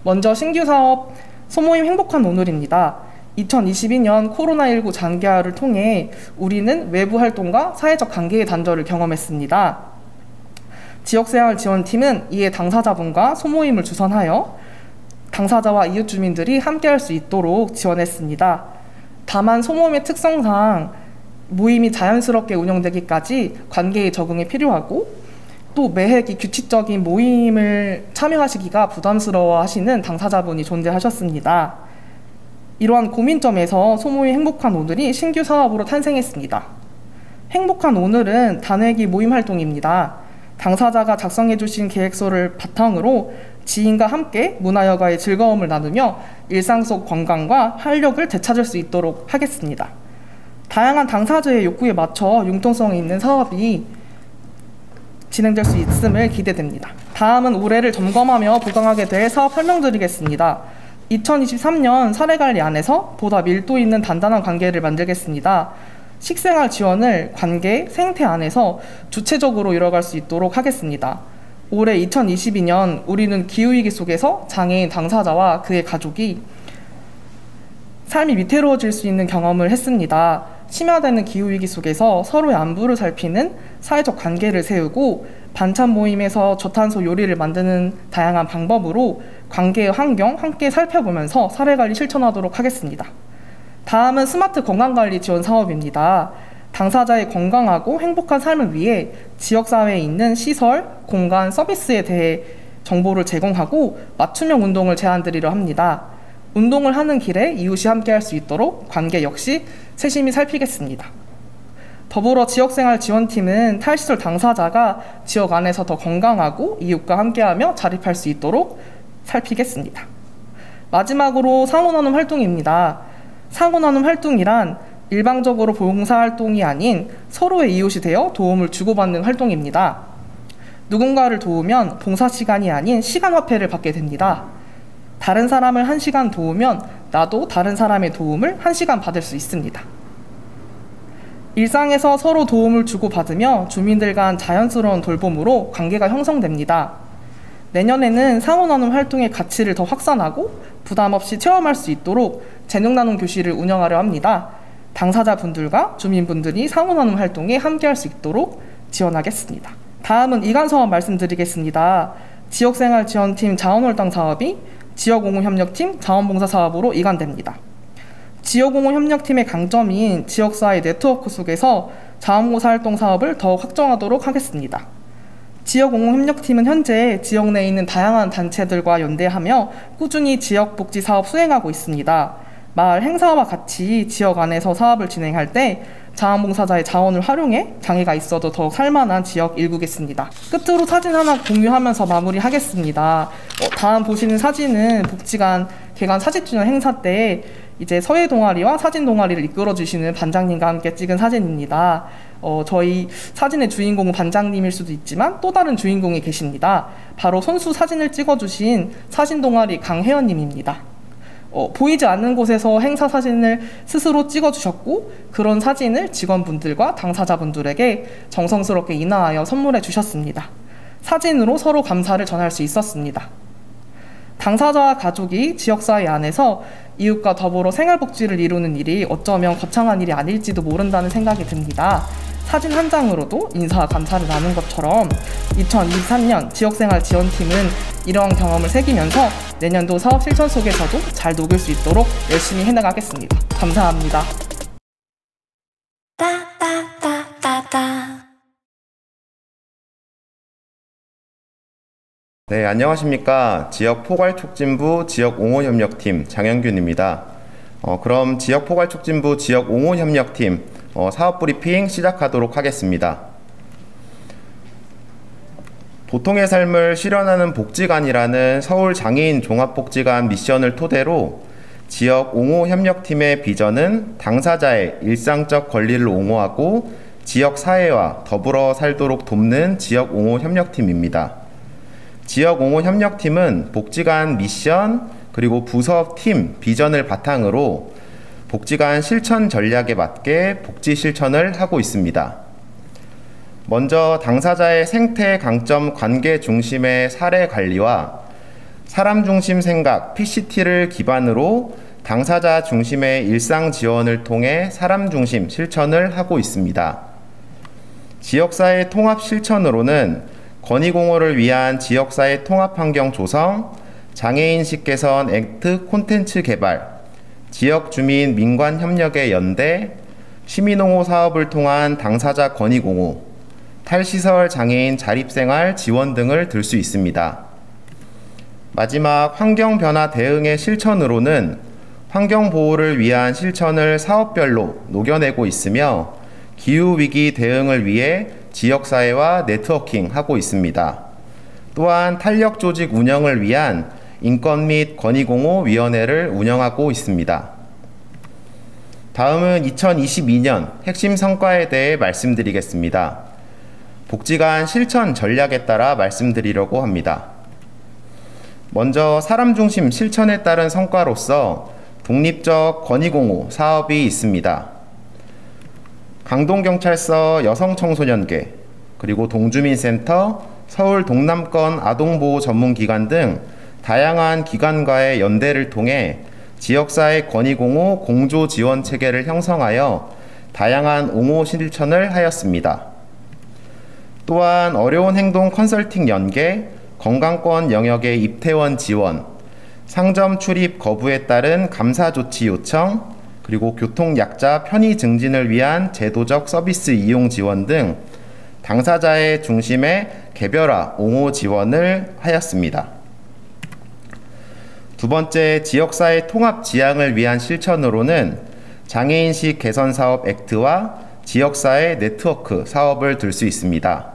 먼저 신규 사업 소모임 행복한 오늘입니다. 2022년 코로나19 장기화를 통해 우리는 외부 활동과 사회적 관계의 단절을 경험했습니다. 지역생활지원팀은 이에 당사자분과 소모임을 주선하여 당사자와 이웃 주민들이 함께할 수 있도록 지원했습니다. 다만 소모임의 특성상 모임이 자연스럽게 운영되기까지 관계의 적응이 필요하고 또 매해기 규칙적인 모임을 참여하시기가 부담스러워하시는 당사자분이 존재하셨습니다. 이러한 고민점에서 소모임 행복한 오늘이 신규 사업으로 탄생했습니다. 행복한 오늘은 단회기 모임 활동입니다. 당사자가 작성해 주신 계획서를 바탕으로 지인과 함께 문화여가의 즐거움을 나누며 일상 속 건강과 활력을 되찾을 수 있도록 하겠습니다. 다양한 당사자의 욕구에 맞춰 융통성이 있는 사업이 진행될 수 있음을 기대됩니다. 다음은 올해를 점검하며 보강하게 될 사업 설명드리겠습니다. 2023년 사례관리안에서 보다 밀도 있는 단단한 관계를 만들겠습니다. 식생활 지원을 관계, 생태 안에서 주체적으로 이뤄갈 수 있도록 하겠습니다. 올해 2022년 우리는 기후위기 속에서 장애인 당사자와 그의 가족이 삶이 위태로워질 수 있는 경험을 했습니다. 심화되는 기후위기 속에서 서로의 안부를 살피는 사회적 관계를 세우고 반찬 모임에서 저탄소 요리를 만드는 다양한 방법으로 관계의 환경 함께 살펴보면서 사례관리 실천하도록 하겠습니다. 다음은 스마트 건강관리 지원 사업입니다. 당사자의 건강하고 행복한 삶을 위해 지역사회에 있는 시설, 공간, 서비스에 대해 정보를 제공하고 맞춤형 운동을 제안드리려 합니다. 운동을 하는 길에 이웃이 함께할 수 있도록 관계 역시 세심히 살피겠습니다. 더불어 지역생활 지원팀은 탈시설 당사자가 지역 안에서 더 건강하고 이웃과 함께하며 자립할 수 있도록 살피겠습니다. 마지막으로 상호나눔 활동입니다. 상호나눔 활동이란 일방적으로 봉사활동이 아닌 서로의 이웃이 되어 도움을 주고받는 활동입니다. 누군가를 도우면 봉사시간이 아닌 시간화폐를 받게 됩니다. 다른 사람을 1시간 도우면 나도 다른 사람의 도움을 1시간 받을 수 있습니다. 일상에서 서로 도움을 주고받으며 주민들 간 자연스러운 돌봄으로 관계가 형성됩니다. 내년에는 상호나눔 활동의 가치를 더 확산하고 부담 없이 체험할 수 있도록 재능나눔 교실을 운영하려 합니다. 당사자분들과 주민분들이 상호나눔 활동에 함께할 수 있도록 지원하겠습니다. 다음은 이관사업 말씀드리겠습니다. 지역생활지원팀 자원홀당 사업이 지역옹호협력팀 자원봉사사업으로 이관됩니다. 지역옹호협력팀의 강점인 지역사회 네트워크 속에서 자원봉사활동 사업을 더욱 확정하도록 하겠습니다. 지역옹호협력팀은 현재 지역 내에 있는 다양한 단체들과 연대하며 꾸준히 지역복지 사업 수행하고 있습니다. 마을 행사와 같이 지역 안에서 사업을 진행할 때 자원봉사자의 자원을 활용해 장애가 있어도 더욱 살만한 지역 일구겠습니다. 끝으로 사진 하나 공유하면서 마무리하겠습니다. 다음 보시는 사진은 복지관 개관 40주년 행사 때 이제 서예 동아리와 사진 동아리를 이끌어 주시는 반장님과 함께 찍은 사진입니다. 저희 사진의 주인공은 반장님일 수도 있지만 또 다른 주인공이 계십니다. 바로 선수 사진을 찍어주신 사진 동아리 강혜연님입니다. 보이지 않는 곳에서 행사 사진을 스스로 찍어주셨고 그런 사진을 직원분들과 당사자분들에게 정성스럽게 인화하여 선물해 주셨습니다. 사진으로 서로 감사를 전할 수 있었습니다. 당사자와 가족이 지역사회 안에서 이웃과 더불어 생활복지를 이루는 일이 어쩌면 거창한 일이 아닐지도 모른다는 생각이 듭니다. 사진 한 장으로도 인사와 감사를 나눈 것처럼 2023년 지역생활지원팀은 이러한 경험을 새기면서 내년도 사업 실천 속에서도 잘 녹일 수 있도록 열심히 해나가겠습니다. 감사합니다. 네, 안녕하십니까. 지역포괄촉진부 지역옹호협력팀 장현균입니다. 그럼 지역포괄촉진부 지역옹호협력팀 사업 브리핑 시작하도록 하겠습니다. 보통의 삶을 실현하는 복지관이라는 서울장애인 종합복지관 미션을 토대로 지역옹호협력팀의 비전은 당사자의 일상적 권리를 옹호하고 지역사회와 더불어 살도록 돕는 지역옹호협력팀입니다. 지역옹호협력팀은 복지관 미션 그리고 부서팀 비전을 바탕으로 복지관 실천 전략에 맞게 복지 실천을 하고 있습니다. 먼저 당사자의 생태 강점 관계 중심의 사례 관리와 사람 중심 생각 PCT를 기반으로 당사자 중심의 일상 지원을 통해 사람 중심 실천을 하고 있습니다. 지역사회 통합 실천으로는 권익옹호를 위한 지역사회 통합환경 조성, 장애인식 개선 액트 콘텐츠 개발, 지역주민 민관협력의 연대, 시민옹호 사업을 통한 당사자 권익옹호, 탈시설 장애인 자립생활 지원 등을 들 수 있습니다. 마지막 환경변화 대응의 실천으로는 환경보호를 위한 실천을 사업별로 녹여내고 있으며 기후위기 대응을 위해 지역사회와 네트워킹하고 있습니다. 또한 탄력 조직 운영을 위한 인권 및 권익공호위원회를 운영하고 있습니다. 다음은 2022년 핵심 성과에 대해 말씀드리겠습니다. 복지관 실천 전략에 따라 말씀드리려고 합니다. 먼저 사람 중심 실천에 따른 성과로서 독립적 권익공호 사업이 있습니다. 강동경찰서 여성청소년계, 그리고 동주민센터, 서울 동남권 아동보호 전문기관 등 다양한 기관과의 연대를 통해 지역사회 권익공호 공조지원체계를 형성하여 다양한 옹호 실천을 하였습니다. 또한 어려운 행동 컨설팅 연계, 건강권 영역의 입퇴원 지원, 상점 출입 거부에 따른 감사 조치 요청, 그리고 교통약자 편의 증진을 위한 제도적 서비스 이용 지원 등 당사자의 중심의 개별화 옹호 지원을 하였습니다. 두 번째, 지역사회 통합 지향을 위한 실천으로는 장애인식 개선사업 액트와 지역사회 네트워크 사업을 들 수 있습니다.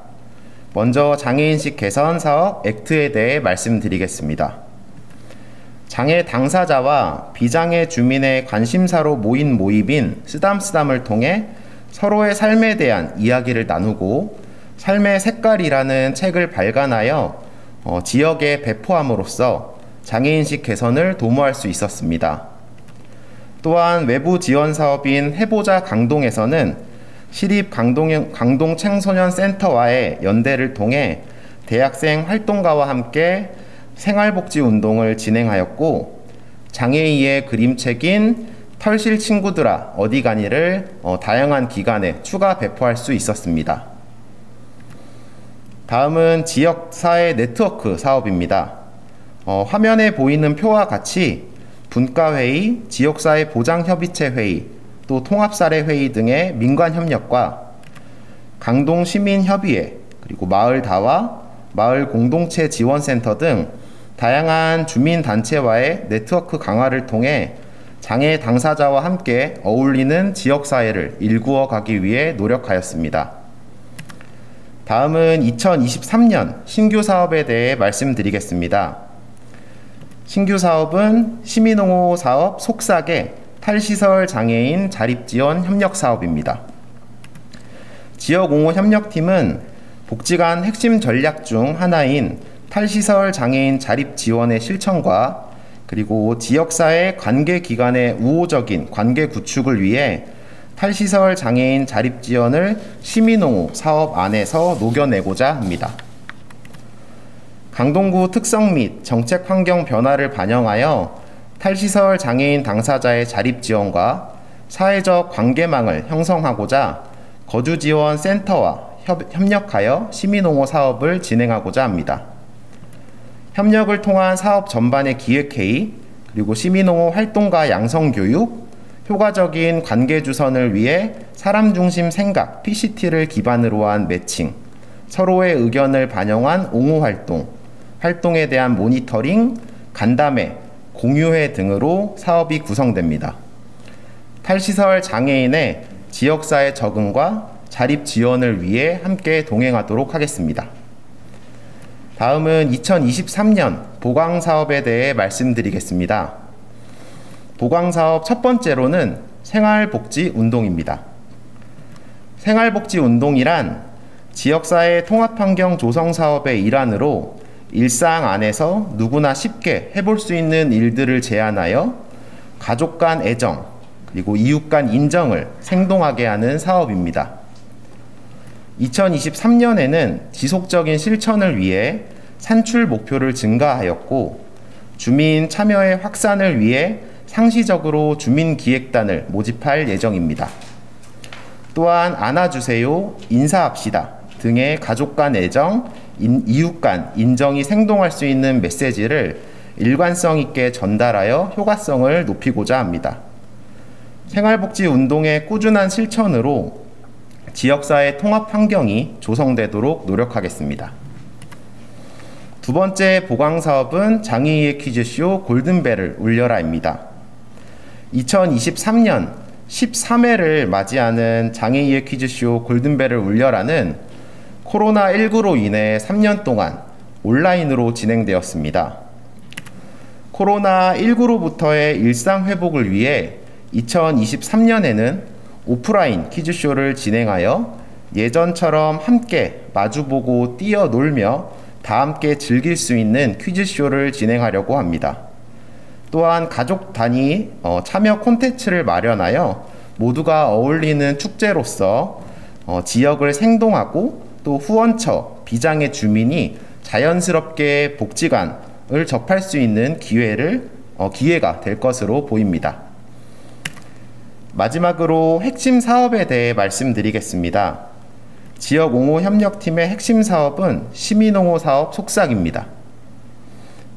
먼저 장애인식 개선사업 액트에 대해 말씀드리겠습니다. 장애 당사자와 비장애 주민의 관심사로 모인 모임인 쓰담쓰담을 통해 서로의 삶에 대한 이야기를 나누고 삶의 색깔이라는 책을 발간하여 지역에 배포함으로써 장애인식 개선을 도모할 수 있었습니다. 또한 외부 지원 사업인 해보자 강동에서는 시립 강동 청소년 센터와의 연대를 통해 대학생 활동가와 함께 생활복지 운동을 진행하였고, 장애인의 그림책인 털실 친구들아 어디 가니를 다양한 기관에 추가 배포할 수 있었습니다. 다음은 지역사회 네트워크 사업입니다. 화면에 보이는 표와 같이 분과회의, 지역사회 보장협의체 회의, 또 통합사례회의 등의 민관협력과 강동시민협의회, 그리고 마을다와, 마을공동체 지원센터 등 다양한 주민단체와의 네트워크 강화를 통해 장애 당사자와 함께 어울리는 지역사회를 일구어 가기 위해 노력하였습니다. 다음은 2023년 신규 사업에 대해 말씀드리겠습니다. 신규 사업은 시민옹호 사업 속삭의 탈시설 장애인 자립지원 협력 사업입니다. 지역옹호 협력팀은 복지관 핵심 전략 중 하나인 탈시설 장애인 자립 지원의 실천과 그리고 지역사회 관계기관의 우호적인 관계 구축을 위해 탈시설 장애인 자립 지원을 시민옹호 사업 안에서 녹여내고자 합니다. 강동구 특성 및 정책 환경 변화를 반영하여 탈시설 장애인 당사자의 자립 지원과 사회적 관계망을 형성하고자 거주지원 센터와 협력하여 시민옹호 사업을 진행하고자 합니다. 협력을 통한 사업 전반의 기획회의, 그리고 시민옹호 활동가 양성교육, 효과적인 관계주선을 위해 사람중심 생각 PCT를 기반으로 한 매칭, 서로의 의견을 반영한 옹호 활동, 활동에 대한 모니터링, 간담회, 공유회 등으로 사업이 구성됩니다. 탈시설 장애인의 지역사회 적응과 자립 지원을 위해 함께 동행하도록 하겠습니다. 다음은 2023년 보강사업에 대해 말씀드리겠습니다. 보강사업 첫 번째로는 생활복지운동입니다. 생활복지운동이란 지역사회 통합환경 조성사업의 일환으로 일상 안에서 누구나 쉽게 해볼 수 있는 일들을 제안하여 가족 간 애정, 그리고 이웃 간 인정을 생동하게 하는 사업입니다. 2023년에는 지속적인 실천을 위해 산출 목표를 증가하였고, 주민 참여의 확산을 위해 상시적으로 주민기획단을 모집할 예정입니다. 또한 안아주세요, 인사합시다 등의 가족 간 애정, 이웃 간 인정이 생동할 수 있는 메시지를 일관성 있게 전달하여 효과성을 높이고자 합니다. 생활복지 운동의 꾸준한 실천으로 지역사회 통합 환경이 조성되도록 노력하겠습니다. 두 번째 보강사업은 장애인의 퀴즈쇼 골든벨을 울려라입니다. 2023년 13회를 맞이하는 장애인의 퀴즈쇼 골든벨을 울려라는 코로나19로 인해 3년 동안 온라인으로 진행되었습니다. 코로나19로부터의 일상 회복을 위해 2023년에는 오프라인 퀴즈쇼를 진행하여 예전처럼 함께 마주보고 뛰어놀며 다 함께 즐길 수 있는 퀴즈쇼를 진행하려고 합니다. 또한 가족 단위 참여 콘텐츠를 마련하여 모두가 어울리는 축제로서 지역을 생동하고 또 후원처, 비장의 주민이 자연스럽게 복지관을 접할 수 있는 기회가 될 것으로 보입니다. 마지막으로 핵심 사업에 대해 말씀드리겠습니다. 지역 옹호 협력팀의 핵심 사업은 시민옹호 사업 속삭입니다.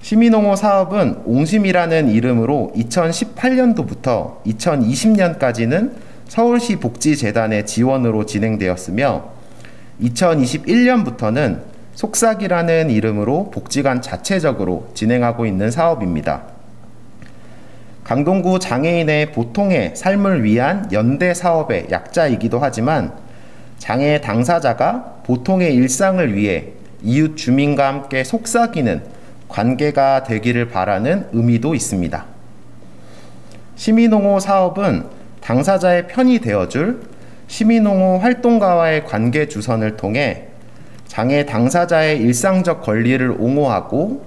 시민옹호 사업은 옹심이라는 이름으로 2018년도부터 2020년까지는 서울시 복지재단의 지원으로 진행되었으며 2021년부터는 속삭이라는 이름으로 복지관 자체적으로 진행하고 있는 사업입니다. 강동구 장애인의 보통의 삶을 위한 연대 사업의 약자이기도 하지만 장애 당사자가 보통의 일상을 위해 이웃 주민과 함께 속삭이는 관계가 되기를 바라는 의미도 있습니다. 시민옹호 사업은 당사자의 편이 되어줄 시민옹호 활동가와의 관계 주선을 통해 장애 당사자의 일상적 권리를 옹호하고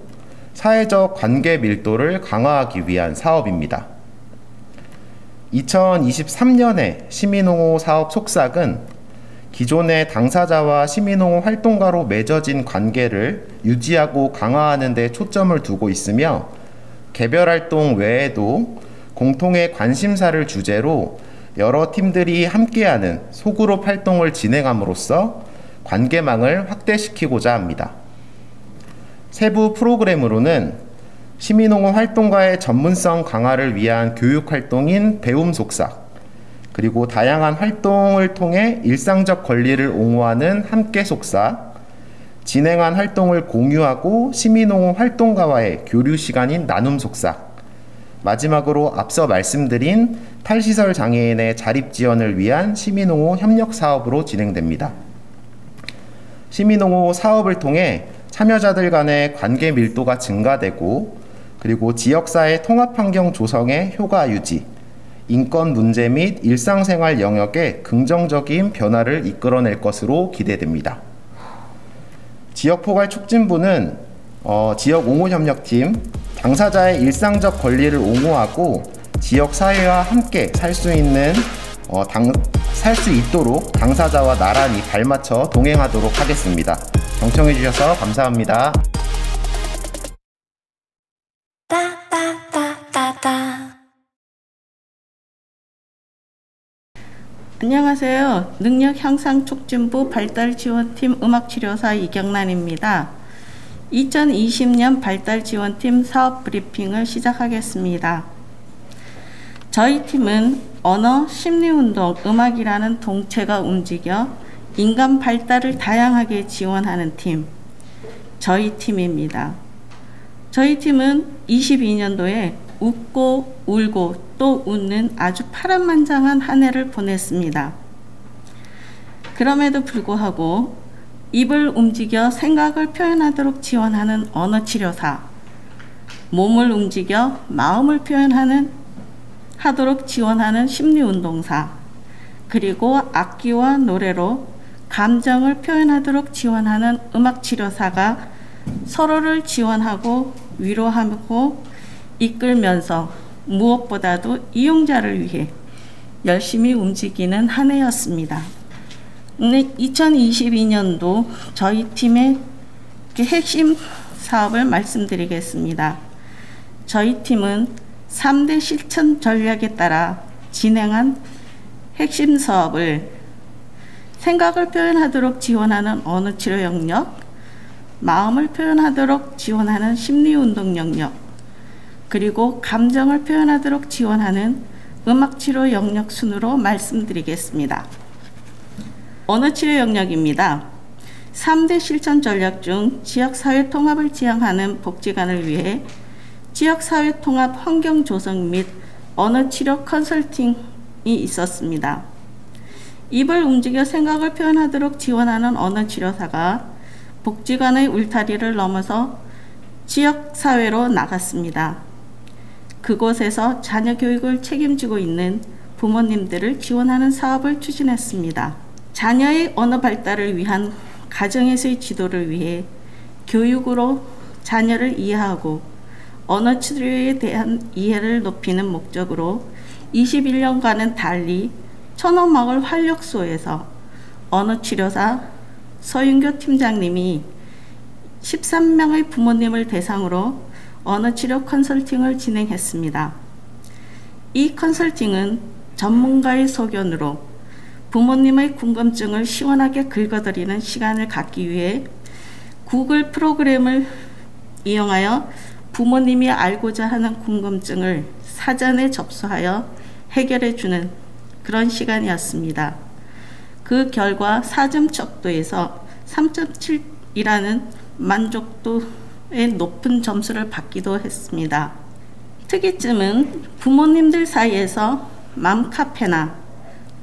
사회적 관계 밀도를 강화하기 위한 사업입니다. 2023년의 시민옹호 사업 속삭은 기존의 당사자와 시민옹호 활동가로 맺어진 관계를 유지하고 강화하는 데 초점을 두고 있으며 개별 활동 외에도 공통의 관심사를 주제로 여러 팀들이 함께하는 소그룹 활동을 진행함으로써 관계망을 확대시키고자 합니다. 세부 프로그램으로는 시민옹호 활동가의 전문성 강화를 위한 교육 활동인 배움 속삭, 그리고 다양한 활동을 통해 일상적 권리를 옹호하는 함께 속삭, 진행한 활동을 공유하고 시민옹호 활동가와의 교류 시간인 나눔 속삭, 마지막으로 앞서 말씀드린 탈시설 장애인의 자립 지원을 위한 시민옹호 협력 사업으로 진행됩니다. 시민옹호 사업을 통해 참여자들 간의 관계 밀도가 증가되고 그리고 지역사회 통합환경 조성의 효과 유지, 인권 문제 및 일상생활 영역에 긍정적인 변화를 이끌어낼 것으로 기대됩니다. 지역포괄促진부는 지역옹호협력팀, 당사자의 일상적 권리를 옹호하고 지역사회와 함께 살 수 있도록 당사자와 나란히 발맞춰 동행하도록 하겠습니다. 경청해 주셔서 감사합니다. 안녕하세요. 능력향상촉진부 발달지원팀 음악치료사 이경란입니다. 2020년 발달지원팀 사업 브리핑을 시작하겠습니다. 저희 팀은 언어, 심리운동, 음악이라는 동체가 움직여 인간 발달을 다양하게 지원하는 팀, 저희 팀입니다. 저희 팀은 22년도에 웃고 울고 또 웃는 아주 파란만장한 한 해를 보냈습니다. 그럼에도 불구하고 입을 움직여 생각을 표현하도록 지원하는 언어치료사, 몸을 움직여 마음을 하도록 지원하는 심리운동사, 그리고 악기와 노래로 감정을 표현하도록 지원하는 음악치료사가 서로를 지원하고 위로하고 이끌면서 무엇보다도 이용자를 위해 열심히 움직이는 한 해였습니다. 2022년도 저희 팀의 핵심 사업을 말씀드리겠습니다. 저희 팀은 3대 실천 전략에 따라 진행한 핵심 사업을 생각을 표현하도록 지원하는 언어치료 영역, 마음을 표현하도록 지원하는 심리운동 영역, 그리고 감정을 표현하도록 지원하는 음악치료 영역 순으로 말씀드리겠습니다. 언어치료 영역입니다. 3대 실천 전략 중 지역사회 통합을 지향하는 복지관을 위해 지역사회 통합 환경 조성 및 언어치료 컨설팅이 있었습니다. 입을 움직여 생각을 표현하도록 지원하는 언어치료사가 복지관의 울타리를 넘어서 지역사회로 나갔습니다. 그곳에서 자녀 교육을 책임지고 있는 부모님들을 지원하는 사업을 추진했습니다. 자녀의 언어 발달을 위한 가정에서의 지도를 위해 교육으로 자녀를 이해하고 언어 치료에 대한 이해를 높이는 목적으로 21년간은 달리 천호마을 활력소에서 언어치료사 서윤교 팀장님이 13명의 부모님을 대상으로 언어치료 컨설팅을 진행했습니다. 이 컨설팅은 전문가의 소견으로 부모님의 궁금증을 시원하게 긁어드리는 시간을 갖기 위해 구글 프로그램을 이용하여 부모님이 알고자 하는 궁금증을 사전에 접수하여 해결해주는 그런 시간이었습니다. 그 결과 4점 척도에서 3.7이라는 만족도의 높은 점수를 받기도 했습니다. 특이점은 부모님들 사이에서 맘카페나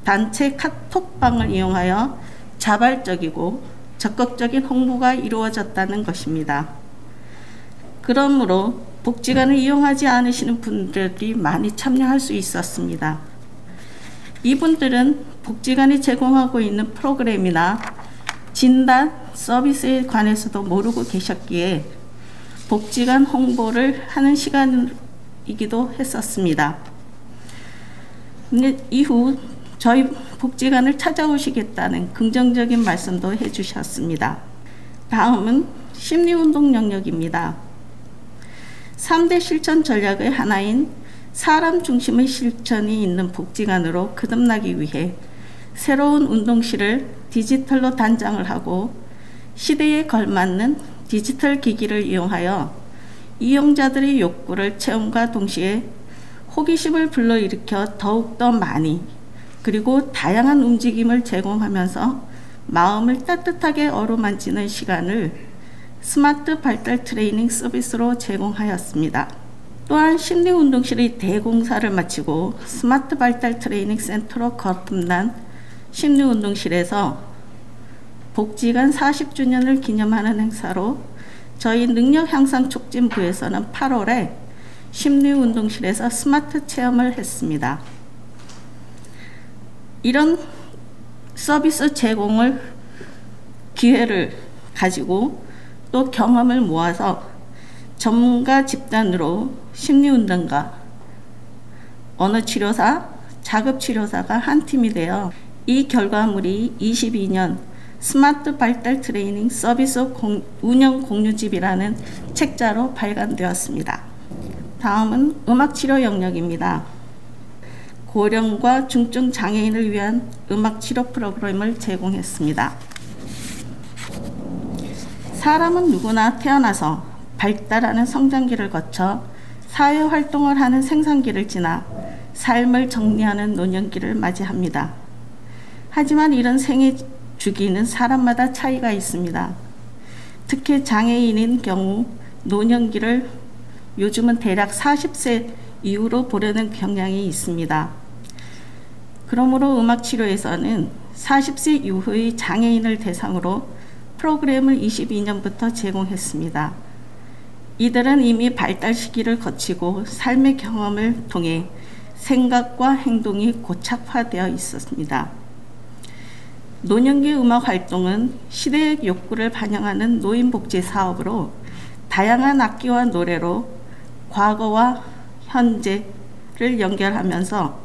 단체 카톡방을 이용하여 자발적이고 적극적인 홍보가 이루어졌다는 것입니다. 그러므로 복지관을 이용하지 않으시는 분들이 많이 참여할 수 있었습니다. 이분들은 복지관이 제공하고 있는 프로그램이나 진단 서비스에 관해서도 모르고 계셨기에 복지관 홍보를 하는 시간이기도 했었습니다. 근데 이후 저희 복지관을 찾아오시겠다는 긍정적인 말씀도 해주셨습니다. 다음은 심리운동 영역입니다. 3대 실천 전략의 하나인 사람 중심의 실천이 있는 복지관으로 거듭나기 위해 새로운 운동실을 디지털로 단장을 하고 시대에 걸맞는 디지털 기기를 이용하여 이용자들의 욕구를 체험과 동시에 호기심을 불러일으켜 더욱더 많이 그리고 다양한 움직임을 제공하면서 마음을 따뜻하게 어루만지는 시간을 스마트 발달 트레이닝 서비스로 제공하였습니다. 또한 심리운동실의 대공사를 마치고 스마트 발달 트레이닝 센터로 거듭난 심리운동실에서 복지관 40주년을 기념하는 행사로 저희 능력향상촉진부에서는 8월에 심리운동실에서 스마트 체험을 했습니다. 이런 서비스 제공을 기회를 가지고 또 경험을 모아서 전문가 집단으로 심리운동가, 언어치료사, 자급치료사가 한 팀이 되어 이 결과물이 22년 스마트 발달 트레이닝 서비스 운영 공유집이라는 책자로 발간되었습니다. 다음은 음악치료 영역입니다. 고령과 중증 장애인을 위한 음악치료 프로그램을 제공했습니다. 사람은 누구나 태어나서 발달하는 성장기를 거쳐 사회활동을 하는 생산기를 지나 삶을 정리하는 노년기를 맞이합니다. 하지만 이런 생애 주기는 사람마다 차이가 있습니다. 특히 장애인인 경우 노년기를 요즘은 대략 40세 이후로 보려는 경향이 있습니다. 그러므로 음악치료에서는 40세 이후의 장애인을 대상으로 프로그램을 22년부터 제공했습니다. 이들은 이미 발달 시기를 거치고 삶의 경험을 통해 생각과 행동이 고착화되어 있었습니다. 노년기 음악 활동은 시대의 욕구를 반영하는 노인복지 사업으로 다양한 악기와 노래로 과거와 현재를 연결하면서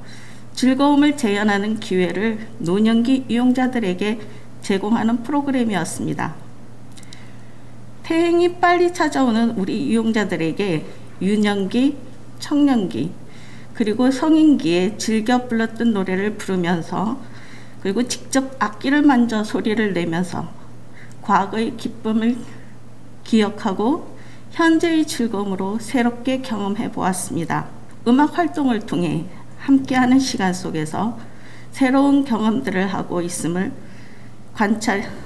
즐거움을 재현하는 기회를 노년기 이용자들에게 제공하는 프로그램이었습니다. 퇴행이 빨리 찾아오는 우리 이용자들에게 유년기, 청년기, 그리고 성인기에 즐겨 불렀던 노래를 부르면서 그리고 직접 악기를 만져 소리를 내면서 과거의 기쁨을 기억하고 현재의 즐거움으로 새롭게 경험해 보았습니다. 음악 활동을 통해 함께하는 시간 속에서 새로운 경험들을 하고 있음을 관찰했습니다.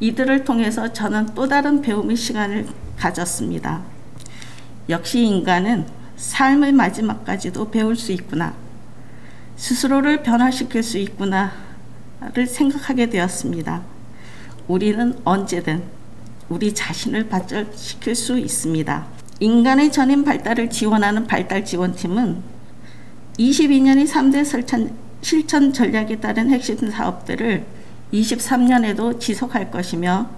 이들을 통해서 저는 또 다른 배움의 시간을 가졌습니다. 역시 인간은 삶의 마지막까지도 배울 수 있구나. 스스로를 변화시킬 수 있구나를 생각하게 되었습니다. 우리는 언제든 우리 자신을 발전시킬 수 있습니다. 인간의 전인 발달을 지원하는 발달지원팀은 22년의 3대 실천 전략에 따른 핵심 사업들을 23년에도 지속할 것이며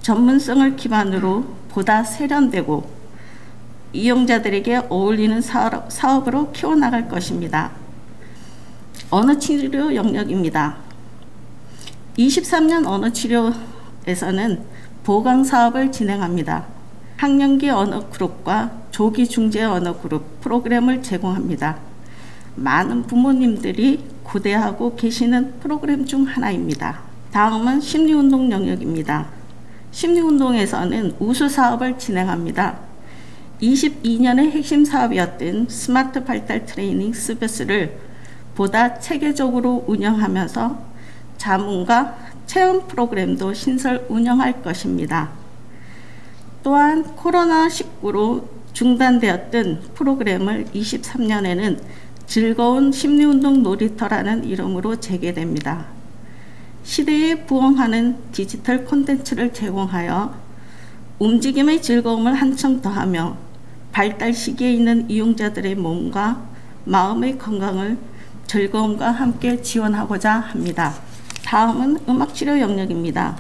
전문성을 기반으로 보다 세련되고 이용자들에게 어울리는 사업으로 키워나갈 것입니다. 언어치료 영역입니다. 23년 언어치료에서는 보강 사업을 진행합니다. 학령기 언어 그룹과 조기 중재 언어 그룹 프로그램을 제공합니다. 많은 부모님들이 고대하고 계시는 프로그램 중 하나입니다. 다음은 심리운동 영역입니다. 심리운동에서는 우수 사업을 진행합니다. 22년의 핵심 사업이었던 스마트 발달 트레이닝 서비스를 보다 체계적으로 운영하면서 자문과 체험 프로그램도 신설 운영할 것입니다. 또한 코로나19로 중단되었던 프로그램을 23년에는 즐거운 심리운동 놀이터라는 이름으로 재개됩니다. 시대에 부응하는 디지털 콘텐츠를 제공하여 움직임의 즐거움을 한층 더하며 발달 시기에 있는 이용자들의 몸과 마음의 건강을 즐거움과 함께 지원하고자 합니다. 다음은 음악치료 영역입니다.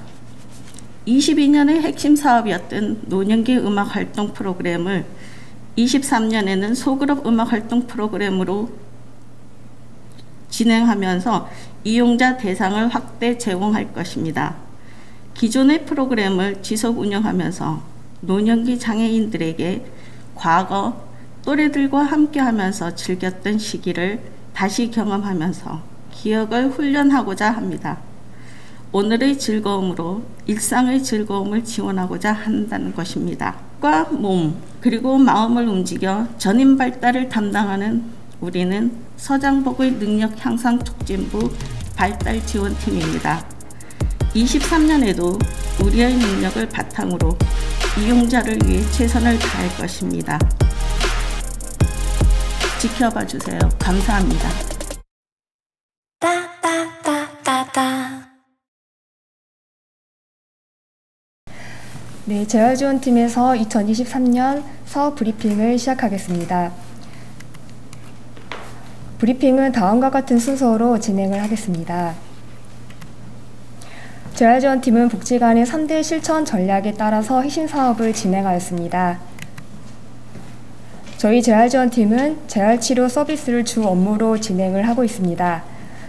22년의 핵심 사업이었던 노년기 음악활동 프로그램을 23년에는 소그룹 음악활동 프로그램으로 진행하면서 이용자 대상을 확대 제공할 것입니다. 기존의 프로그램을 지속 운영하면서 노년기 장애인들에게 과거 또래들과 함께하면서 즐겼던 시기를 다시 경험하면서 기억을 훈련하고자 합니다. 오늘의 즐거움으로 일상의 즐거움을 지원하고자 한다는 것입니다. 과 몸 그리고 마음을 움직여 전인 발달을 담당하는 우리는 서장복의 능력 향상 촉진부 발달 지원팀입니다. 23년에도 우리의 능력을 바탕으로 이용자를 위해 최선을 다할 것입니다. 지켜봐 주세요. 감사합니다. 네, 재활지원팀에서 2023년 사업 브리핑을 시작하겠습니다. 브리핑은 다음과 같은 순서로 진행을 하겠습니다. 재활지원팀은 복지관의 3대 실천 전략에 따라서 핵심 사업을 진행하였습니다. 저희 재활지원팀은 재활치료 서비스를 주 업무로 진행을 하고 있습니다.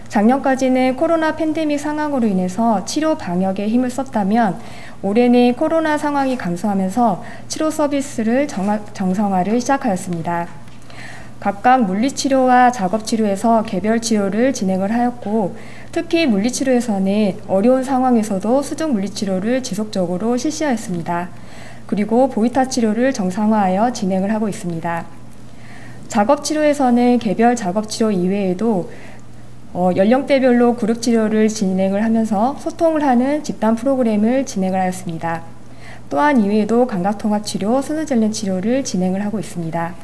작년까지는 코로나 팬데믹 상황으로 인해서 치료 방역에 힘을 썼다면 올해는 코로나 상황이 감소하면서 치료 서비스를 정상화를 시작하였습니다. 각각 물리치료와 작업치료에서 개별 치료를 진행을 하였고 특히 물리치료에서는 어려운 상황에서도 수중 물리치료를 지속적으로 실시하였습니다. 그리고 보이타 치료를 정상화하여 진행을 하고 있습니다. 작업치료에서는 개별 작업치료 이외에도 연령대별로 그룹 치료를 진행을 하면서 소통을 하는 집단 프로그램을 진행을 하였습니다. 또한 이외에도 감각통합치료, 스누젤렌 치료를 진행을 하고 있습니다.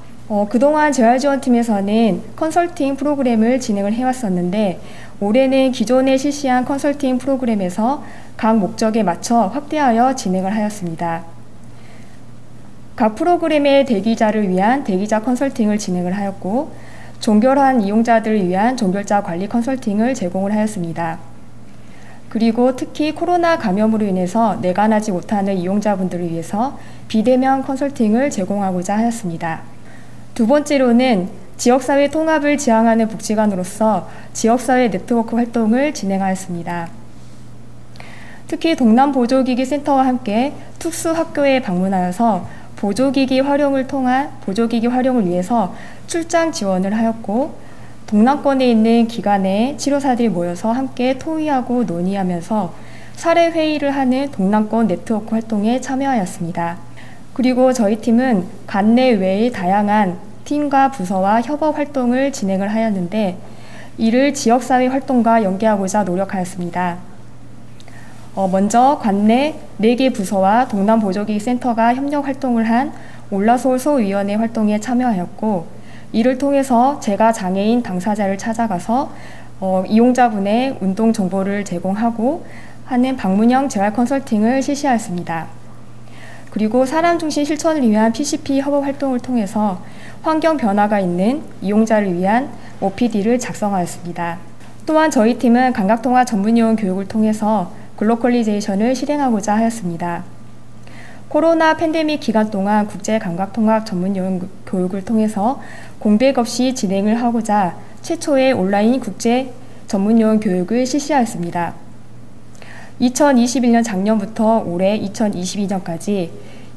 그동안 재활지원팀에서는 컨설팅 프로그램을 진행을 해왔었는데 올해는 기존에 실시한 컨설팅 프로그램에서 각 목적에 맞춰 확대하여 진행을 하였습니다. 각 프로그램의 대기자를 위한 대기자 컨설팅을 진행을 하였고 종결한 이용자들을 위한 종결자 관리 컨설팅을 제공을 하였습니다. 그리고 특히 코로나 감염으로 인해서 내관하지 못하는 이용자분들을 위해서 비대면 컨설팅을 제공하고자 하였습니다. 두 번째로는 지역사회 통합을 지향하는 복지관으로서 지역사회 네트워크 활동을 진행하였습니다. 특히 동남보조기기 센터와 함께 특수학교에 방문하여서 보조기기 활용을 위해서 출장 지원을 하였고 동남권에 있는 기관의 치료사들이 모여서 함께 토의하고 논의하면서 사례 회의를 하는 동남권 네트워크 활동에 참여하였습니다. 그리고 저희 팀은 관내 외의 다양한 팀과 부서와 협업 활동을 진행을 하였는데 이를 지역사회 활동과 연계하고자 노력하였습니다. 먼저 관내 4개 부서와 동남보조기기 센터가 협력 활동을 한 올라솔 소위원회 활동에 참여하였고 이를 통해서 제가 장애인 당사자를 찾아가서 이용자분의 운동 정보를 제공하고 하는 방문형 재활 컨설팅을 실시하였습니다. 그리고 사람 중심 실천을 위한 PCP 협업 활동을 통해서 환경 변화가 있는 이용자를 위한 OPD를 작성하였습니다. 또한 저희 팀은 감각통화 전문요원 교육을 통해서 글로컬리제이션을 실행하고자 하였습니다. 코로나 팬데믹 기간 동안 국제 감각통합 전문요원 교육을 통해서 공백 없이 진행을 하고자 최초의 온라인 국제 전문요원 교육을 실시하였습니다. 2021년 작년부터 올해 2022년까지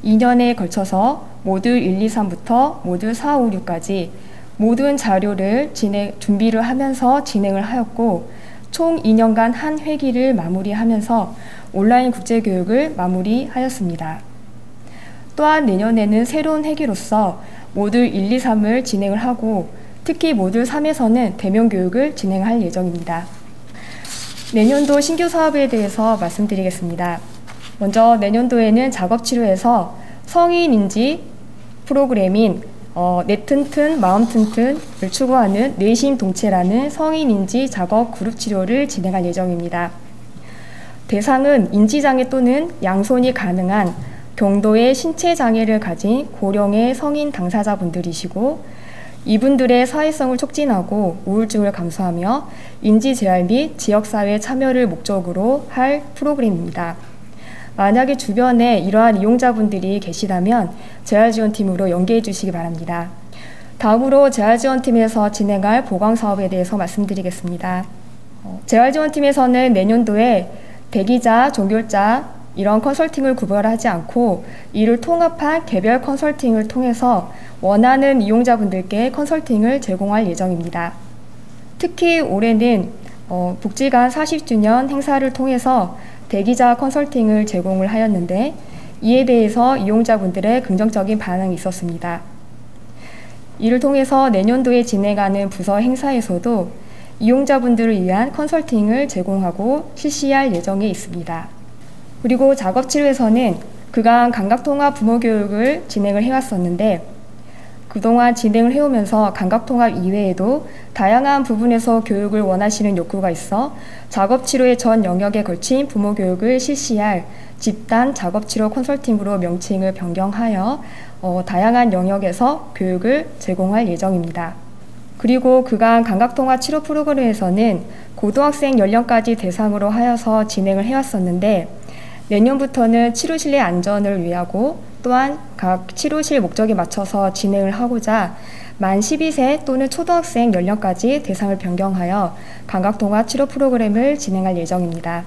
2년에 걸쳐서 모듈 1, 2, 3부터 모듈 4, 5, 6까지 모든 자료를 준비를 하면서 진행을 하였고 총 2년간 한 회기를 마무리하면서 온라인 국제교육을 마무리하였습니다. 또한 내년에는 새로운 회기로서 모듈 1, 2, 3을 진행을 하고 특히 모듈 3에서는 대면 교육을 진행할 예정입니다. 내년도 신규 사업에 대해서 말씀드리겠습니다. 먼저 내년도에는 작업치료에서 성인인지 프로그램인 내 튼튼 마음 튼튼을 추구하는 뇌심 동체라는 성인인지 작업 그룹 치료를 진행할 예정입니다. 대상은 인지장애 또는 양손이 가능한 경도의 신체 장애를 가진 고령의 성인 당사자분들이시고 이분들의 사회성을 촉진하고 우울증을 감소하며 인지재활 및 지역사회 참여를 목적으로 할 프로그램입니다. 만약에 주변에 이러한 이용자분들이 계시다면 재활지원팀으로 연계해 주시기 바랍니다. 다음으로 재활지원팀에서 진행할 보강사업에 대해서 말씀드리겠습니다. 재활지원팀에서는 내년도에 대기자, 종결자 이런 컨설팅을 구별하지 않고 이를 통합한 개별 컨설팅을 통해서 원하는 이용자분들께 컨설팅을 제공할 예정입니다. 특히 올해는 복지관 40주년 행사를 통해서 대기자 컨설팅을 제공을 하였는데 이에 대해서 이용자분들의 긍정적인 반응이 있었습니다. 이를 통해서 내년도에 진행하는 부서 행사에서도 이용자분들을 위한 컨설팅을 제공하고 실시할 예정에 있습니다. 그리고 작업치료에서는 그간 감각통합 부모교육을 진행을 해왔었는데 그동안 진행을 해오면서 감각통합 이외에도 다양한 부분에서 교육을 원하시는 욕구가 있어 작업치료의 전 영역에 걸친 부모교육을 실시할 집단 작업치료 컨설팅으로 명칭을 변경하여 다양한 영역에서 교육을 제공할 예정입니다. 그리고 그간 감각통합 치료 프로그램에서는 고등학생 연령까지 대상으로 하여서 진행을 해왔었는데 내년부터는 치료실 내 안전을 위하고 또한 각 치료실 목적에 맞춰서 진행을 하고자 만 12세 또는 초등학생 연령까지 대상을 변경하여 감각통합 치료 프로그램을 진행할 예정입니다.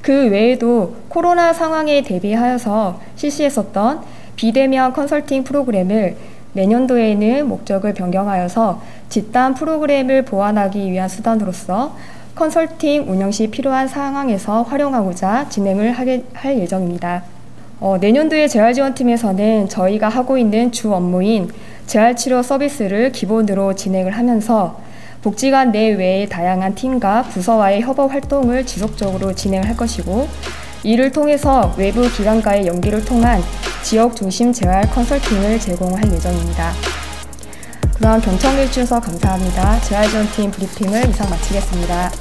그 외에도 코로나 상황에 대비하여서 실시했었던 비대면 컨설팅 프로그램을 내년도에는 목적을 변경하여서 집단 프로그램을 보완하기 위한 수단으로서 컨설팅 운영 시 필요한 상황에서 활용하고자 진행을 할 예정입니다. 내년도에 재활지원팀에서는 저희가 하고 있는 주 업무인 재활치료 서비스를 기본으로 진행을 하면서 복지관 내외의 다양한 팀과 부서와의 협업 활동을 지속적으로 진행을 할 것이고 이를 통해서 외부 기관과의 연계를 통한 지역 중심 재활 컨설팅을 제공할 예정입니다. 그럼 경청해 주셔서 감사합니다. 재활지원팀 브리핑을 이상 마치겠습니다.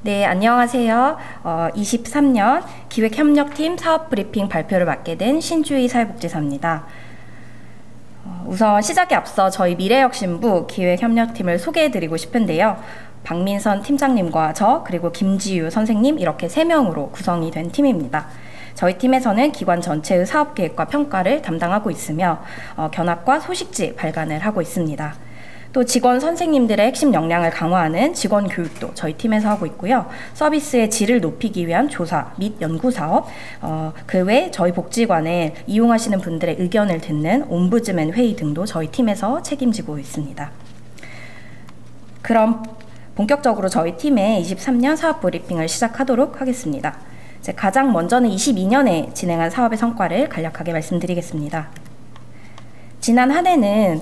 네, 안녕하세요. 23년 기획협력팀 사업브리핑 발표를 맡게 된 신주희 사회복지사입니다. 우선 시작에 앞서 저희 미래혁신부 기획협력팀을 소개해드리고 싶은데요. 박민선 팀장님과 저 그리고 김지유 선생님 이렇게 3명으로 구성이 된 팀입니다. 저희 팀에서는 기관 전체의 사업계획과 평가를 담당하고 있으며 견학과 소식지 발간을 하고 있습니다. 또 직원 선생님들의 핵심 역량을 강화하는 직원 교육도 저희 팀에서 하고 있고요. 서비스의 질을 높이기 위한 조사 및 연구 사업, 그 외 저희 복지관에 이용하시는 분들의 의견을 듣는 옴부즈맨 회의 등도 저희 팀에서 책임지고 있습니다. 그럼 본격적으로 저희 팀의 23년 사업 브리핑을 시작하도록 하겠습니다. 가장 먼저는 22년에 진행한 사업의 성과를 간략하게 말씀드리겠습니다. 지난 한 해는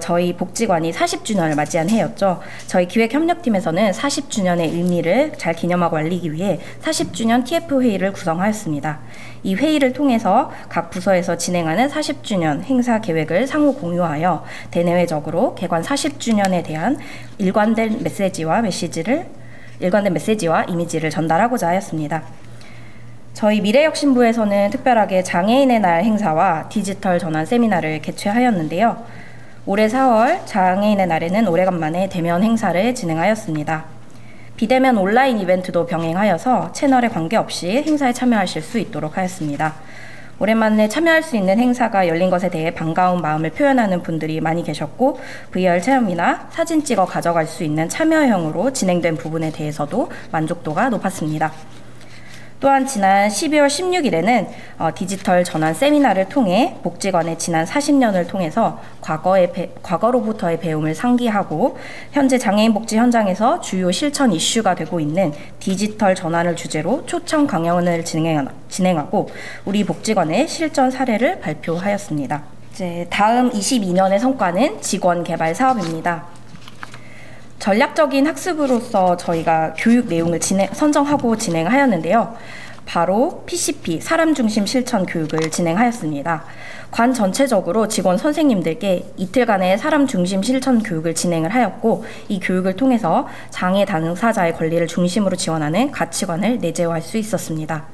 저희 복지관이 40주년을 맞이한 해였죠. 저희 기획협력팀에서는 40주년의 의미를 잘 기념하고 알리기 위해 40주년 TF회의를 구성하였습니다. 이 회의를 통해서 각 부서에서 진행하는 40주년 행사 계획을 상호 공유하여 대내외적으로 개관 40주년에 대한 일관된 메시지와 이미지를 전달하고자 하였습니다. 저희 미래혁신부에서는 특별하게 장애인의 날 행사와 디지털 전환 세미나를 개최하였는데요. 올해 4월 장애인의 날에는 오래간만에 대면 행사를 진행하였습니다. 비대면 온라인 이벤트도 병행하여서 채널에 관계없이 행사에 참여하실 수 있도록 하였습니다. 오랜만에 참여할 수 있는 행사가 열린 것에 대해 반가운 마음을 표현하는 분들이 많이 계셨고 VR 체험이나 사진 찍어 가져갈 수 있는 참여형으로 진행된 부분에 대해서도 만족도가 높았습니다. 또한 지난 12월 16일에는 디지털 전환 세미나를 통해 복지관의 지난 40년을 통해서 과거로부터의 배움을 상기하고 현재 장애인 복지 현장에서 주요 실천 이슈가 되고 있는 디지털 전환을 주제로 초청 강연을 진행하고 우리 복지관의 실전 사례를 발표하였습니다. 이제 다음 22년의 성과는 직원 개발 사업입니다. 전략적인 학습으로서 저희가 교육 내용을 선정하고 진행하였는데요. 바로 PCP, 사람 중심 실천 교육을 진행하였습니다. 관 전체적으로 직원 선생님들께 이틀간의 사람 중심 실천 교육을 진행을 하였고 이 교육을 통해서 장애 당사자의 권리를 중심으로 지원하는 가치관을 내재화할 수 있었습니다.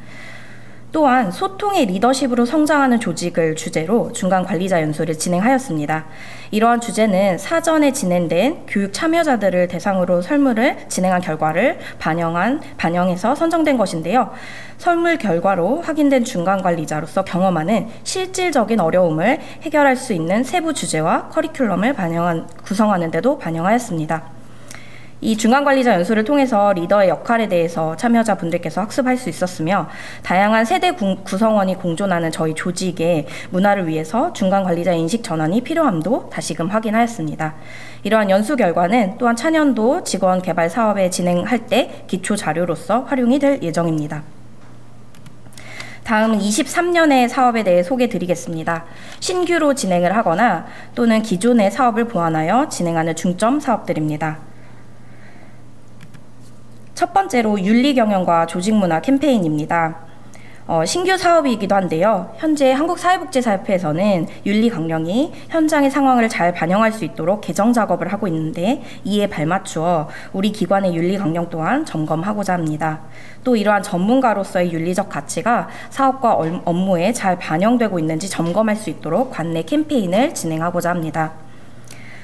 또한 소통의 리더십으로 성장하는 조직을 주제로 중간 관리자 연수를 진행하였습니다. 이러한 주제는 사전에 진행된 교육 참여자들을 대상으로 설문을 진행한 결과를 반영해서 선정된 것인데요. 설문 결과로 확인된 중간 관리자로서 경험하는 실질적인 어려움을 해결할 수 있는 세부 주제와 커리큘럼을 구성하는 데도 반영하였습니다. 이 중간관리자 연수를 통해서 리더의 역할에 대해서 참여자분들께서 학습할 수 있었으며 다양한 세대 구성원이 공존하는 저희 조직의 문화를 위해서 중간관리자 인식 전환이 필요함도 다시금 확인하였습니다. 이러한 연수 결과는 또한 차년도 직원 개발 사업에 진행할 때 기초 자료로서 활용이 될 예정입니다. 다음은 23년의 사업에 대해 소개드리겠습니다. 신규로 진행을 하거나 또는 기존의 사업을 보완하여 진행하는 중점 사업들입니다. 첫 번째로 윤리경영과 조직문화 캠페인입니다. 신규 사업이기도 한데요. 현재 한국사회복지사협회에서는 윤리 강령이 현장의 상황을 잘 반영할 수 있도록 개정 작업을 하고 있는데 이에 발맞추어 우리 기관의 윤리 강령 또한 점검하고자 합니다. 또 이러한 전문가로서의 윤리적 가치가 사업과 업무에 잘 반영되고 있는지 점검할 수 있도록 관내 캠페인을 진행하고자 합니다.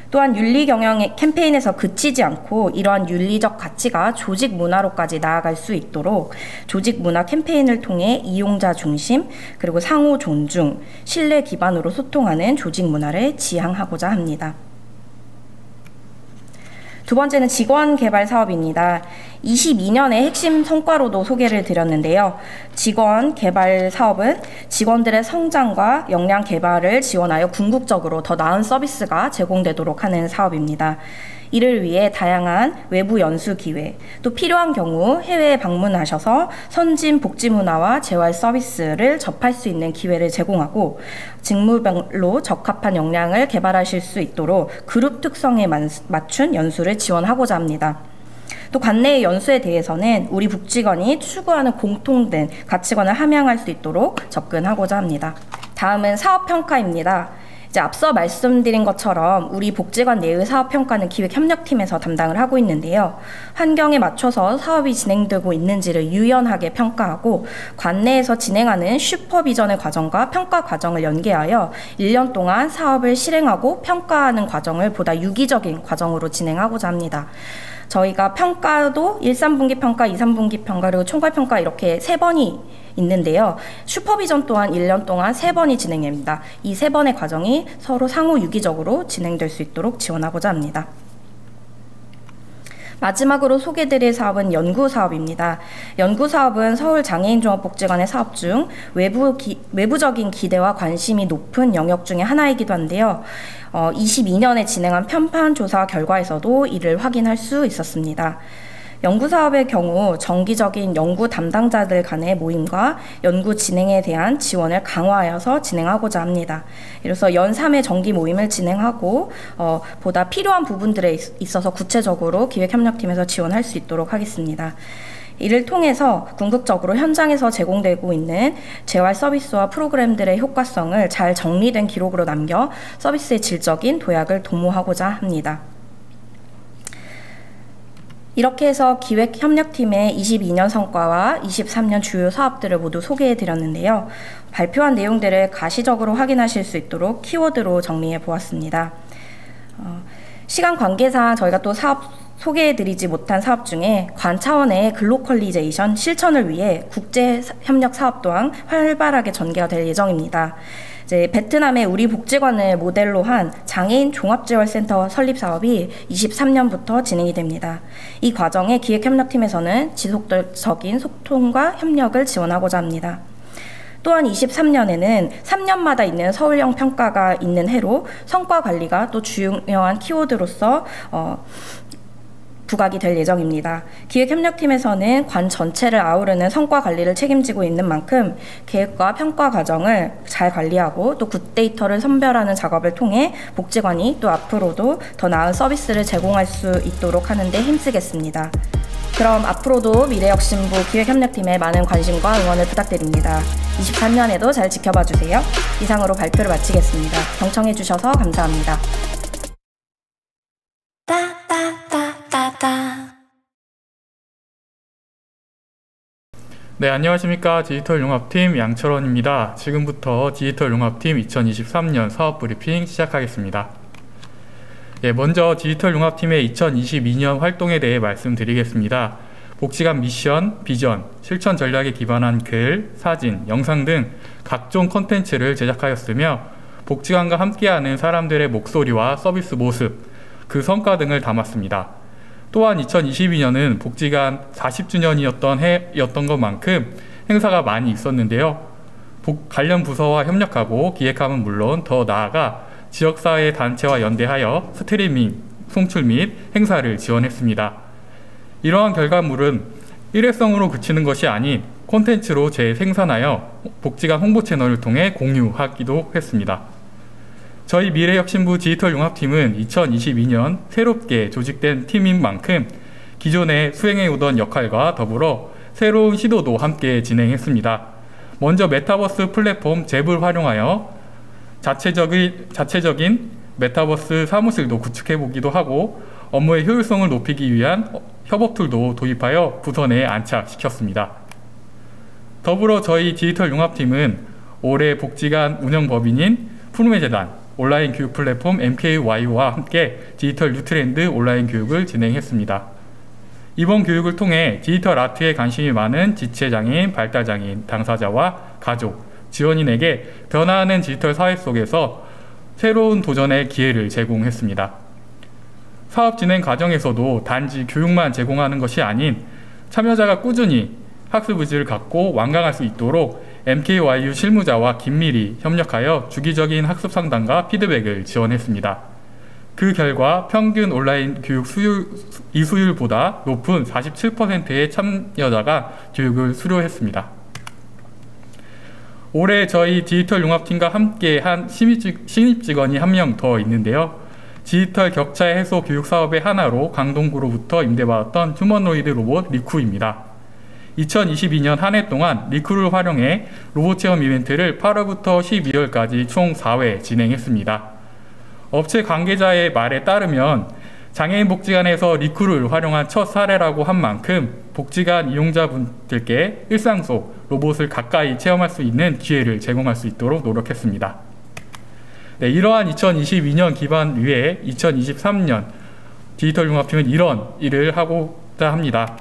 또한 윤리경영 캠페인에서 그치지 않고 이러한 윤리적 가치가 조직 문화로까지 나아갈 수 있도록 조직 문화 캠페인을 통해 이용자 중심 그리고 상호 존중, 신뢰 기반으로 소통하는 조직 문화를 지향하고자 합니다. 두 번째는 직원 개발 사업입니다. 22년의 핵심 성과로도 소개를 드렸는데요. 직원 개발 사업은 직원들의 성장과 역량 개발을 지원하여 궁극적으로 더 나은 서비스가 제공되도록 하는 사업입니다. 이를 위해 다양한 외부 연수 기회, 또 필요한 경우 해외에 방문하셔서 선진 복지 문화와 재활 서비스를 접할 수 있는 기회를 제공하고 직무별로 적합한 역량을 개발하실 수 있도록 그룹 특성에 맞춘 연수를 지원하고자 합니다. 또 관내의 연수에 대해서는 우리 복지관이 추구하는 공통된 가치관을 함양할 수 있도록 접근하고자 합니다. 다음은 사업평가입니다. 이제 앞서 말씀드린 것처럼 우리 복지관 내의 사업평가는 기획협력팀에서 담당을 하고 있는데요. 환경에 맞춰서 사업이 진행되고 있는지를 유연하게 평가하고 관내에서 진행하는 슈퍼비전의 과정과 평가 과정을 연계하여 1년 동안 사업을 실행하고 평가하는 과정을 보다 유기적인 과정으로 진행하고자 합니다. 저희가 평가도 1, 3분기 평가, 2, 3분기 평가, 그리고 총괄평가 이렇게 3번이 있는데요. 슈퍼비전 또한 1년 동안 3번이 진행됩니다. 이 3번의 과정이 서로 상호 유기적으로 진행될 수 있도록 지원하고자 합니다. 마지막으로 소개드릴 사업은 연구사업입니다. 연구사업은 서울장애인종합복지관의 사업 중 외부적인 기대와 관심이 높은 영역 중에 하나이기도 한데요. 22년에 진행한 편판 조사 결과에서도 이를 확인할 수 있었습니다. 연구 사업의 경우 정기적인 연구 담당자들 간의 모임과 연구 진행에 대한 지원을 강화하여서 진행하고자 합니다. 이로써 연 3회 정기 모임을 진행하고 보다 필요한 부분들에 있어서 구체적으로 기획협력팀에서 지원할 수 있도록 하겠습니다. 이를 통해서 궁극적으로 현장에서 제공되고 있는 재활 서비스와 프로그램들의 효과성을 잘 정리된 기록으로 남겨 서비스의 질적인 도약을 도모하고자 합니다. 이렇게 해서 기획협력팀의 22년 성과와 23년 주요 사업들을 모두 소개해 드렸는데요. 발표한 내용들을 가시적으로 확인하실 수 있도록 키워드로 정리해 보았습니다. 시간 관계상 저희가 또 사업 소개해드리지 못한 사업 중에 관 차원의 글로컬리제이션 실천을 위해 국제협력 사업 또한 활발하게 전개가 될 예정입니다. 이제 베트남의 우리 복지관을 모델로 한 장애인 종합재활센터 설립 사업이 23년부터 진행이 됩니다. 이 과정에 기획협력팀에서는 지속적인 소통과 협력을 지원하고자 합니다. 또한 23년에는 3년마다 있는 서울형 평가가 있는 해로 성과 관리가 또 중요한 키워드로서 부각이 될 예정입니다. 기획협력팀에서는 관 전체를 아우르는 성과 관리를 책임지고 있는 만큼 계획과 평가 과정을 잘 관리하고 또 굿데이터를 선별하는 작업을 통해 복지관이 또 앞으로도 더 나은 서비스를 제공할 수 있도록 하는 데 힘쓰겠습니다. 그럼 앞으로도 미래혁신부 기획협력팀에 많은 관심과 응원을 부탁드립니다. 23년에도 잘 지켜봐 주세요. 이상으로 발표를 마치겠습니다. 경청해 주셔서 감사합니다. 네, 안녕하십니까. 디지털융합팀 양철원입니다. 지금부터 디지털융합팀 2023년 사업 브리핑 시작하겠습니다. 먼저 디지털융합팀의 2022년 활동에 대해 말씀드리겠습니다. 복지관 미션, 비전, 실천 전략에 기반한 글, 사진, 영상 등 각종 콘텐츠를 제작하였으며 복지관과 함께하는 사람들의 목소리와 서비스 모습, 그 성과 등을 담았습니다. 또한 2022년은 복지관 40주년이었던 해였던 것만큼 행사가 많이 있었는데요. 관련 부서와 협력하고 기획함은 물론 더 나아가 지역사회 단체와 연대하여 스트리밍, 송출 및 행사를 지원했습니다. 이러한 결과물은 일회성으로 그치는 것이 아닌 콘텐츠로 재생산하여 복지관 홍보 채널을 통해 공유하기도 했습니다. 저희 미래혁신부 디지털융합팀은 2022년 새롭게 조직된 팀인 만큼 기존에 수행해오던 역할과 더불어 새로운 시도도 함께 진행했습니다. 먼저 메타버스 플랫폼 잽을 활용하여 자체적인 메타버스 사무실도 구축해보기도 하고 업무의 효율성을 높이기 위한 협업 툴도 도입하여 부서 내에 안착시켰습니다. 더불어 저희 디지털융합팀은 올해 복지관 운영법인인 푸르메 재단, 온라인 교육 플랫폼 MKY와 함께 디지털 뉴트렌드 온라인 교육을 진행했습니다. 이번 교육을 통해 디지털 아트에 관심이 많은 지체장애인, 발달장애인, 당사자와 가족, 지원인에게 변화하는 디지털 사회 속에서 새로운 도전의 기회를 제공했습니다. 사업 진행 과정에서도 단지 교육만 제공하는 것이 아닌 참여자가 꾸준히 학습 의지를 갖고 완강할 수 있도록 MKYU 실무자와 긴밀히 협력하여 주기적인 학습 상담과 피드백을 지원했습니다. 그 결과 평균 온라인 교육 이수율보다 높은 47%의 참여자가 교육을 수료했습니다. 올해 저희 디지털융합팀과 함께한 신입 직원이 한 명 더 있는데요. 디지털 격차 해소 교육 사업의 하나로 강동구로부터 임대받았던 휴머노이드 로봇 리쿠입니다. 2022년 한 해 동안 리쿠를 활용해 로봇 체험 이벤트를 8월부터 12월까지 총 4회 진행했습니다. 업체 관계자의 말에 따르면 장애인 복지관에서 리쿠를 활용한 첫 사례라고 한 만큼 복지관 이용자분들께 일상 속 로봇을 가까이 체험할 수 있는 기회를 제공할 수 있도록 노력했습니다. 네, 이러한 2022년 기반 위에 2023년 디지털융합팀은 이런 일을 하고자 합니다.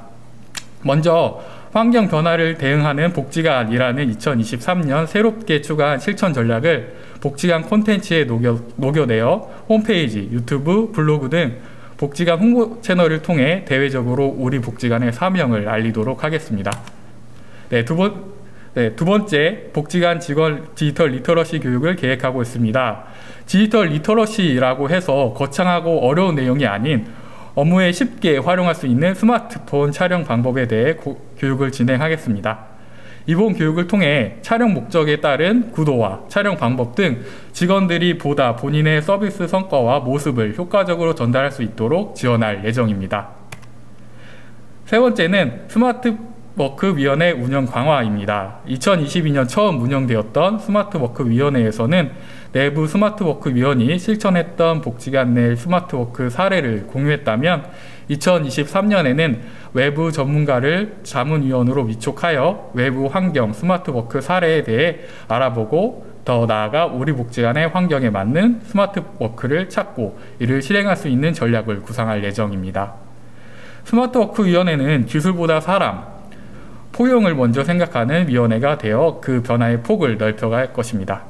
먼저 환경 변화를 대응하는 복지관이라는 2023년 새롭게 추가한 실천 전략을 복지관 콘텐츠에 녹여내어 홈페이지, 유튜브, 블로그 등 복지관 홍보 채널을 통해 대외적으로 우리 복지관의 사명을 알리도록 하겠습니다. 두 번째, 복지관 직원 디지털 리터러시 교육을 계획하고 있습니다. 디지털 리터러시라고 해서 거창하고 어려운 내용이 아닌 업무에 쉽게 활용할 수 있는 스마트폰 촬영 방법에 대해 교육을 진행하겠습니다. 이번 교육을 통해 촬영 목적에 따른 구도와 촬영 방법 등 직원들이 보다 본인의 서비스 성과와 모습을 효과적으로 전달할 수 있도록 지원할 예정입니다. 세 번째는 스마트워크위원회 운영 강화입니다. 2022년 처음 운영되었던 스마트워크위원회에서는 내부 스마트워크위원이 실천했던 복지관 내 스마트워크 사례를 공유했다면 2023년에는 외부 전문가를 자문위원으로 위촉하여 외부 환경 스마트워크 사례에 대해 알아보고 더 나아가 우리 복지관의 환경에 맞는 스마트워크를 찾고 이를 실행할 수 있는 전략을 구상할 예정입니다. 스마트워크위원회는 기술보다 사람, 포용을 먼저 생각하는 위원회가 되어 그 변화의 폭을 넓혀갈 것입니다.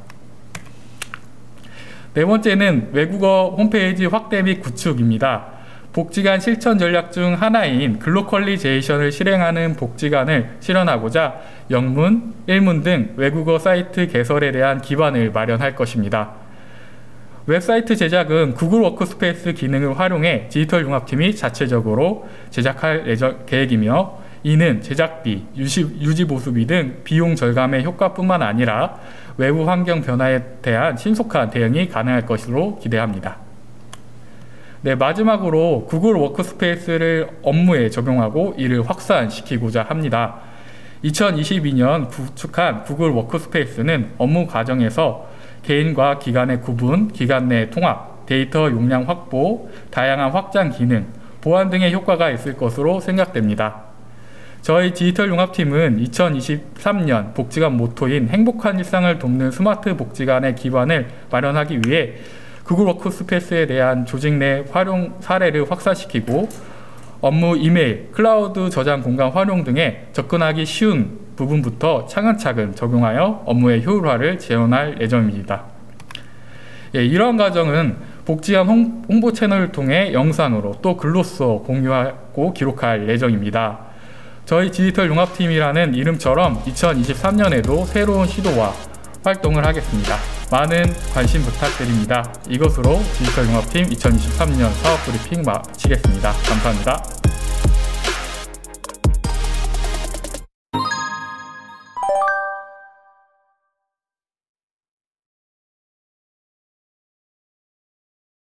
네 번째는 외국어 홈페이지 확대 및 구축입니다. 복지관 실천 전략 중 하나인 글로컬리제이션을 실행하는 복지관을 실현하고자 영문, 일문 등 외국어 사이트 개설에 대한 기반을 마련할 것입니다. 웹사이트 제작은 구글 워크스페이스 기능을 활용해 디지털 융합팀이 자체적으로 제작할 계획이며 이는 제작비, 유지 보수비 등 비용 절감의 효과뿐만 아니라 외부 환경 변화에 대한 신속한 대응이 가능할 것으로 기대합니다. 네, 마지막으로 구글 워크스페이스를 업무에 적용하고 이를 확산시키고자 합니다. 2022년 구축한 구글 워크스페이스는 업무 과정에서 개인과 기관의 구분, 기관 내 통합, 데이터 용량 확보, 다양한 확장 기능, 보안 등의 효과가 있을 것으로 생각됩니다. 저희 디지털 융합팀은 2023년 복지관 모토인 행복한 일상을 돕는 스마트 복지관의 기반을 마련하기 위해 구글 워크스페이스에 대한 조직 내 활용 사례를 확산시키고 업무 이메일, 클라우드 저장 공간 활용 등에 접근하기 쉬운 부분부터 차근차근 적용하여 업무의 효율화를 지원할 예정입니다. 이러한 과정은 복지관 홍보 채널을 통해 영상으로 또 글로써 공유하고 기록할 예정입니다. 저희 디지털 융합팀이라는 이름처럼 2023년에도 새로운 시도와 활동을 하겠습니다. 많은 관심 부탁드립니다. 이것으로 디지털 융합팀 2023년 사업 브리핑 마치겠습니다. 감사합니다.